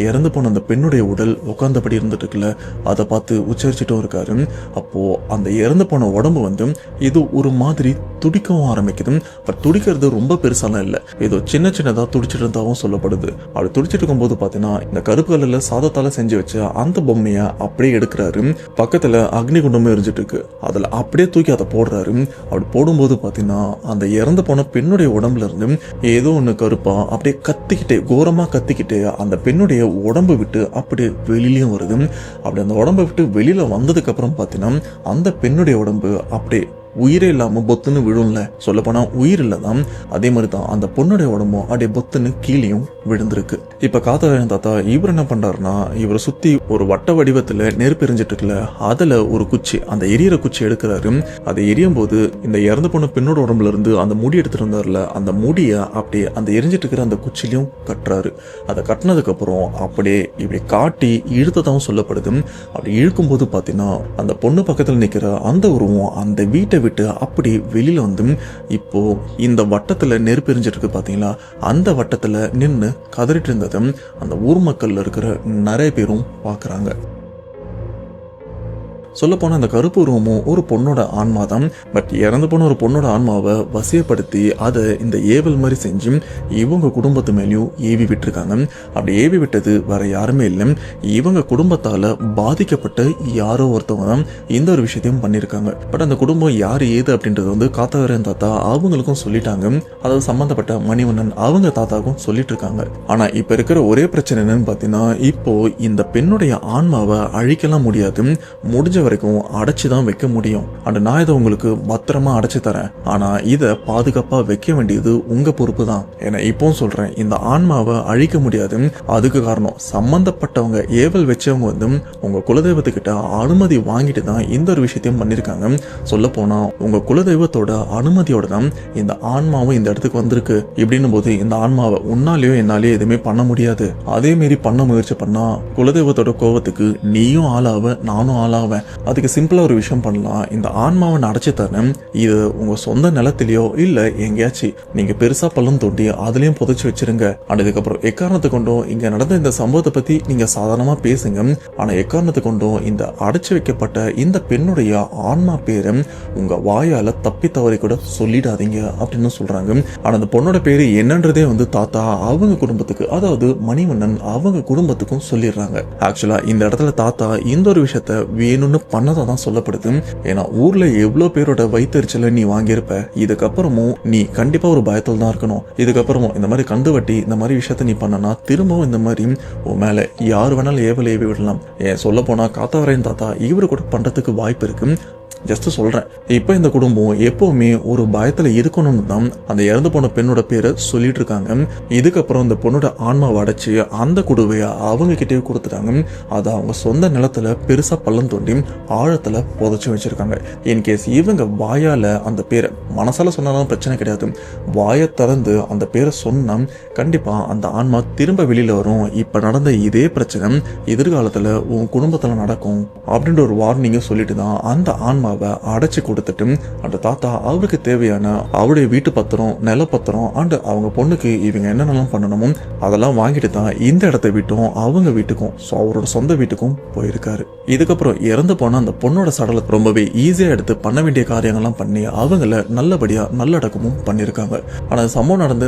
இறந்து போன அந்த பெண்ணுடைய உடல் உட்கார்ந்தபடி இருந்துட்டு இருக்குல்ல, அதை பார்த்து உச்சரிச்சுட்டும் இருக்காரு. அப்போ அந்த இறந்து போன உடம்பு வந்து இது ஒரு மாதிரி துடிக்கவும் ஆரம்பிக்குது. பட் துடிக்கிறது ரொம்ப பெருசாலாம் இல்லை, ஏதோ சின்ன சின்னதா துடிச்சிட்டு இருந்தாவும் சொல்லப்படுது. அப்படி துடிச்சிட்டு இருக்கும் போது பாத்தீங்கன்னா இந்த கருப்பு கல்லுல சாதத்தால செஞ்சு வச்ச அந்த பொம்மைய அப்படியே எடுக்கிறாரு. பக்கத்துல அக்னி குண்டமும் எரிஞ்சிட்டு இருக்கு, அதுல அப்படியே தூக்கி அதை போடுறாரு. அப்படி போடும்போது பாத்தீங்கன்னா அந்த இறந்து போன பெண்ணுடைய உடம்புல இருந்து ஏதோ ஒண்ணு கருப்பா அப்படியே கத்திக்கிட்டே, கோரமா கத்திக்கிட்டே அந்த பெண்ணுடைய உடம்பு விட்டு அப்படியே வெளியிலயும் வருது. அப்படி அந்த உடம்பை விட்டு வெளியில வந்ததுக்கு அப்புறம் பாத்தீங்கன்னா அந்த பெண்ணுடைய உடம்பு அப்படியே உயிரே இல்லாம பொத்துன்னு விழும்ல, சொல்ல போனா உயிர் இல்லதான், அதே மாதிரி தான் அந்த பொண்ணுடைய உடம்பும் அப்படியே பொத்துன்னு கீழேயும் விழுந்திருக்கு. இப்ப காத்தவரையன் தாத்தா இவர் என்ன பண்றாருன்னா இவரை சுத்தி ஒரு வட்ட வடிவத்துல நெருப்பு எரிஞ்சிட்டு இருக்குல்ல, அதுல ஒரு குச்சி, அந்த எரியற குச்சி எடுக்கிறாரு. அதை எரியும் போது இந்த இறந்து போன பெண்ணோட உடம்புல இருந்து அந்த முடி எடுத்துட்டு இருந்தாருல, அந்த முடிய அப்படியே அந்த எரிஞ்சிட்டு இருக்கிற அந்த குச்சிலையும் கட்டுறாரு. அதை கட்டினதுக்கு அப்புறம் அப்படியே இப்படி காட்டி இழுத்ததாகவும் சொல்லப்படுது. அப்படி இழுக்கும் போது பாத்தீங்கன்னா அந்த பொண்ணு பக்கத்துல நிக்கிற அந்த உருவம் அந்த வீட்டை விட்டு அப்படி வெளியில வந்து இப்போ இந்த வட்டத்துல நெருப்பு எரிஞ்சிட்டு இருக்கு பாத்தீங்களா, அந்த வட்டத்துல நின்னு கதறிட்டு இருந்ததை அந்த ஊர் மக்கள்ல இருக்கிற நிறைய பேரும் பாக்குறாங்க. சொல்ல போன அந்த கருப்பு உருவமும் ஒரு பொண்ணோட ஆன்மா தான். பட் இறந்து போன ஒரு பொண்ணோட ஆன்மாவை வசியப்படுத்தி அதை இந்த ஏவல் மாதிரி செஞ்சு இவங்க குடும்பத்து மேலேயும் ஏவி விட்டுருக்காங்க. அப்படி ஏவி விட்டது வேற யாருமே இல்லை, இவங்க குடும்பத்தால பாதிக்கப்பட்ட யாரோ ஒருத்தவங்க தான் இந்த ஒரு விஷயத்தையும் பண்ணியிருக்காங்க. பட் அந்த குடும்பம் யாரு ஏது அப்படின்றது வந்து காத்தவரையன் தாத்தா அவங்களுக்கும் சொல்லிட்டாங்க, அதாவது சம்பந்தப்பட்ட மணிவண்ணன் அவங்க தாத்தாவுக்கும் சொல்லிட்டு இருக்காங்க. ஆனா இப்ப இருக்கிற ஒரே பிரச்சனை என்னன்னு பாத்தீங்கன்னா இப்போ இந்த பெண்ணுடைய ஆன்மாவை அழிக்கலாம் முடியாது, முடிஞ்ச வரைக்கும் அடைச்சுதான் வைக்க முடியும். அண்ட் நான் இதை உங்களுக்கு பத்திரமா அடைச்சு தரேன், ஆனா இதை பாதுகாப்பா வைக்க வேண்டியது உங்க பொறுப்பு தான். ஏன்னா இப்போ சொல்றேன், இந்த ஆன்மாவை அழிக்க முடியாது. அதுக்கு காரணம் சம்பந்தப்பட்டவங்க ஏவல் வச்சவங்க வந்து உங்க குலதெய்வத்துக்கிட்ட அனுமதி வாங்கிட்டு தான் இந்த ஒரு விஷயத்தையும் பண்ணிருக்காங்க. சொல்ல போனா உங்க குலதெய்வத்தோட அனுமதியோட தான் இந்த ஆன்மாவும் இந்த இடத்துக்கு வந்திருக்கு. இப்படின்னும் போது இந்த ஆன்மாவை உன்னாலேயோ என்னாலேயோ எதுவுமே பண்ண முடியாது. அதே மாரி பண்ண முயற்சி பண்ணா குலதெய்வத்தோட கோவத்துக்கு நீயும் ஆளாவ, நானும் ஆளாவேன். அதுக்கு சிம்பிளா ஒரு விஷயம் பண்ணலாம், இந்த ஆன்மாவை அடைச்சு தரேன், இது உங்க சொந்த நிலத்திலேயோ இல்ல எங்கேயாச்சும் நீங்க பெருசா பள்ளம் தோண்டி அதுலயும் புதைச்சு வச்சிருங்க. அதுக்கப்புறம் எக்காரணத்தை கொண்டும் இங்க நடந்த இந்த சம்பவத்தை பத்தி நீங்க சாதாரணமா பேசுங்க, ஆனா எக்காரணத்தை கொண்டும் இந்த அடைச்சு வைக்கப்பட்ட இந்த பெண்ணுடைய ஆன்மா பேரை உங்க வாயால தப்பி தவறி கூட சொல்லிடாதீங்க அப்படின்னு சொல்றாங்க. ஆனா அந்த பொண்ணோட பேரு என்னன்றதே வந்து தாத்தா அவங்க குடும்பத்துக்கு, அதாவது மணிவண்ணன் அவங்க குடும்பத்துக்கும் சொல்லிடுறாங்க. ஆக்சுவலா இந்த இடத்துல தாத்தா இந்த ஒரு விஷயத்த வேணும்னு பண்ணதான் சொல்லப்படுது. ஏன்னா ஊர்ல எவ்வளவு பேரோட வயிற்றுச்சல நீ வாங்கியிருப்ப, இதுக்கப்புறமும் நீ கண்டிப்பா ஒரு பயத்தில் தான் இருக்கணும். இதுக்கப்புறமும் இந்த மாதிரி கந்து வட்டி இந்த மாதிரி விஷயத்த நீ பண்ணனா திரும்பவும் இந்த மாதிரி உன் மேல யாரு வேணாலும் ஏவல் ஏவி விடலாம். ஏன் சொல்ல போனா காத்தவரையன் தாத்தா இவரு கூட பண்றதுக்கு வாய்ப்பு இருக்கு. ஜஸ்ட் சொல்றேன். இப்போ இந்த குடும்பம் எப்பவுமே ஒரு பயத்துல இருக்கணும்னு தான் அந்த இறந்து போன பெண்ணோட பேரை சொல்லிட்டு இருக்காங்க. இதுக்கப்புறம் அந்த பொண்ணோட ஆன்மாவை அடைச்சு அந்த குடுவைய அவங்க கிட்டே கொடுத்துட்டாங்க. அதை அவங்க சொந்த நிலத்துல பெருசா பள்ளம் தோண்டி ஆழத்துல புதைச்சு வச்சிருக்காங்க. இன்கேஸ் இவங்க வாயால அந்த பேரை மனசால சொன்னாலும் பிரச்சனை கிடையாது, வாயை திறந்து அந்த பேரை சொன்னா கண்டிப்பா அந்த ஆன்மா திரும்ப வெளியில வரும். இப்ப நடந்த இதே பிரச்சனை எதிர்காலத்துல உன் குடும்பத்துல நடக்கும் அப்படின்ற ஒரு வார்னிங்க சொல்லிட்டு தான் அந்த ஆன்மாவை அடைச்சு கொடுத்துட்டு அந்த தாத்தா அவருக்கு தேவையான அவருடைய வீட்டு பத்திரம், நில பத்திரம் அண்ட் அவங்க பொண்ணுக்கு இவங்க என்னென்னலாம் பண்ணணுமோ அதெல்லாம் வாங்கிட்டு தான் இந்த இடத்தை விட்டும் அவங்க வீட்டுக்கும் அவரோட சொந்த வீட்டுக்கும் போயிருக்காரு. இதுக்கப்புறம் இறந்து போன அந்த பொண்ணோட சடலை ரொம்பவே ஈஸியா எடுத்து பண்ண வேண்டிய காரியங்கள்லாம் பண்ணி அவங்கள நல்லபடியா நல்லடக்கமும் பண்ணிருக்காங்க. ஆனா சம்பவம் நடந்து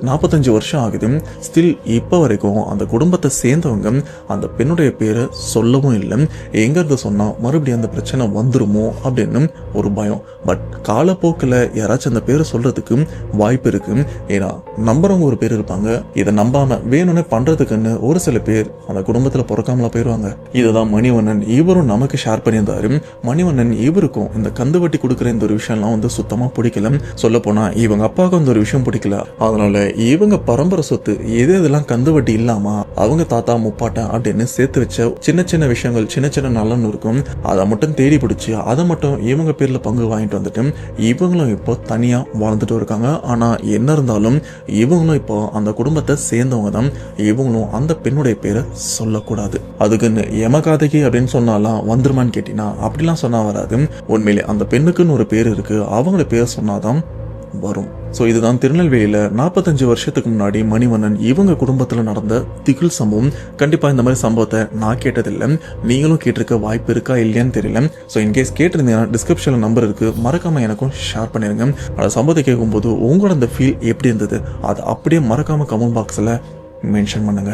45 வருஷம் ஆகுது. ஸ்டில் இப்ப வரைக்கும் அந்த குடும்பத்தை சேர்ந்தவங்க அந்த பெண்ணுடைய பேரை சொல்லவும் இல்லை. எங்க இருந்து சொன்னா மறுபடியும் அந்த பிரச்சனை வந்துருமோ அப்படின்னு ஒரு பயம். பட் காலப்போக்கில் யாராச்சும் அந்த பேரை சொல்றதுக்கு வாய்ப்பு இருக்கு. ஏன்னா நம்புறவங்க ஒரு பேர் இருப்பாங்க, இதை நம்பாம வேணும்னு பண்றதுக்குன்னு ஒரு சில பேர் அந்த குடும்பத்துல பிறக்காமல போயிருவாங்க. இதுதான் மணிவண்ணன் இவரும் நமக்கு ஷேர் பண்ணியிருந்தாரு. மணிவண்ணன் இவருக்கும் இந்த கந்துவட்டி கொடுக்குற இந்த ஒரு விஷயம்லாம் வந்து சுத்தமா பிடிக்கல. சொல்ல போனா இவங்க அப்பாவுக்கு அந்த ஒரு விஷயம் பிடிக்கல. அதனால இவங்க பரம்பரை சொத்து இதெல்லாம் கந்துவட்டி இல்லாம அவங்க தாத்தா முப்பாட்டன் அப்படின்னு சேர்த்து வச்ச சின்ன சின்ன விஷயங்கள், சின்ன சின்ன நலன் இருக்கும், அதை மட்டும் தேடி பிடிச்சி அதை மட்டும் இவங்க பேர்ல பங்கு வாங்கிட்டு வந்துட்டு இவங்களும் இப்போ தனியா வாழ்ந்துட்டு இருக்காங்க. ஆனா என்ன இருந்தாலும் இவங்களும் இப்போ அந்த குடும்பத்தை சேர்ந்தவங்க தான். இவங்களும் அந்த பெண்ணுடைய பேரை சொல்லக்கூடாது. அதுக்குன்னு எமகாதகி அப்படின்னு சொன்னாலாம் வந்துருமான்னு கேட்டீங்கன்னா அப்படிலாம் சொன்னா வராது. உண்மையிலே அந்த பெண்ணுக்குன்னு ஒரு பேர் இருக்கு, அவங்களோட பேர் சொன்னாதான் வரும். ஸோ இதுதான் திருநெல்வேலியில 45 வருஷத்துக்கு முன்னாடி மணிவண்ணன் இவங்க குடும்பத்தில் நடந்த திகில் சம்பவம். கண்டிப்பா இந்த மாதிரி சம்பவத்தை நான் கேட்டதில்லை, நீங்களும் கேட்டிருக்க வாய்ப்பு இருக்கா இல்லையான்னு தெரியல. ஸோ இன்கேஸ் கேட்டிருந்தீங்கன்னா டிஸ்கிரிப்ஷன்ல நம்பர் இருக்கு, மறக்காம எனக்கும் ஷேர் பண்ணிருங்க. அந்த சம்பவத்தை கேட்கும்போது உங்களோட அந்த ஃபீல் எப்படி இருந்தது அதை அப்படியே மறக்காம கமெண்ட் பாக்ஸ்ல மென்ஷன் பண்ணுங்க.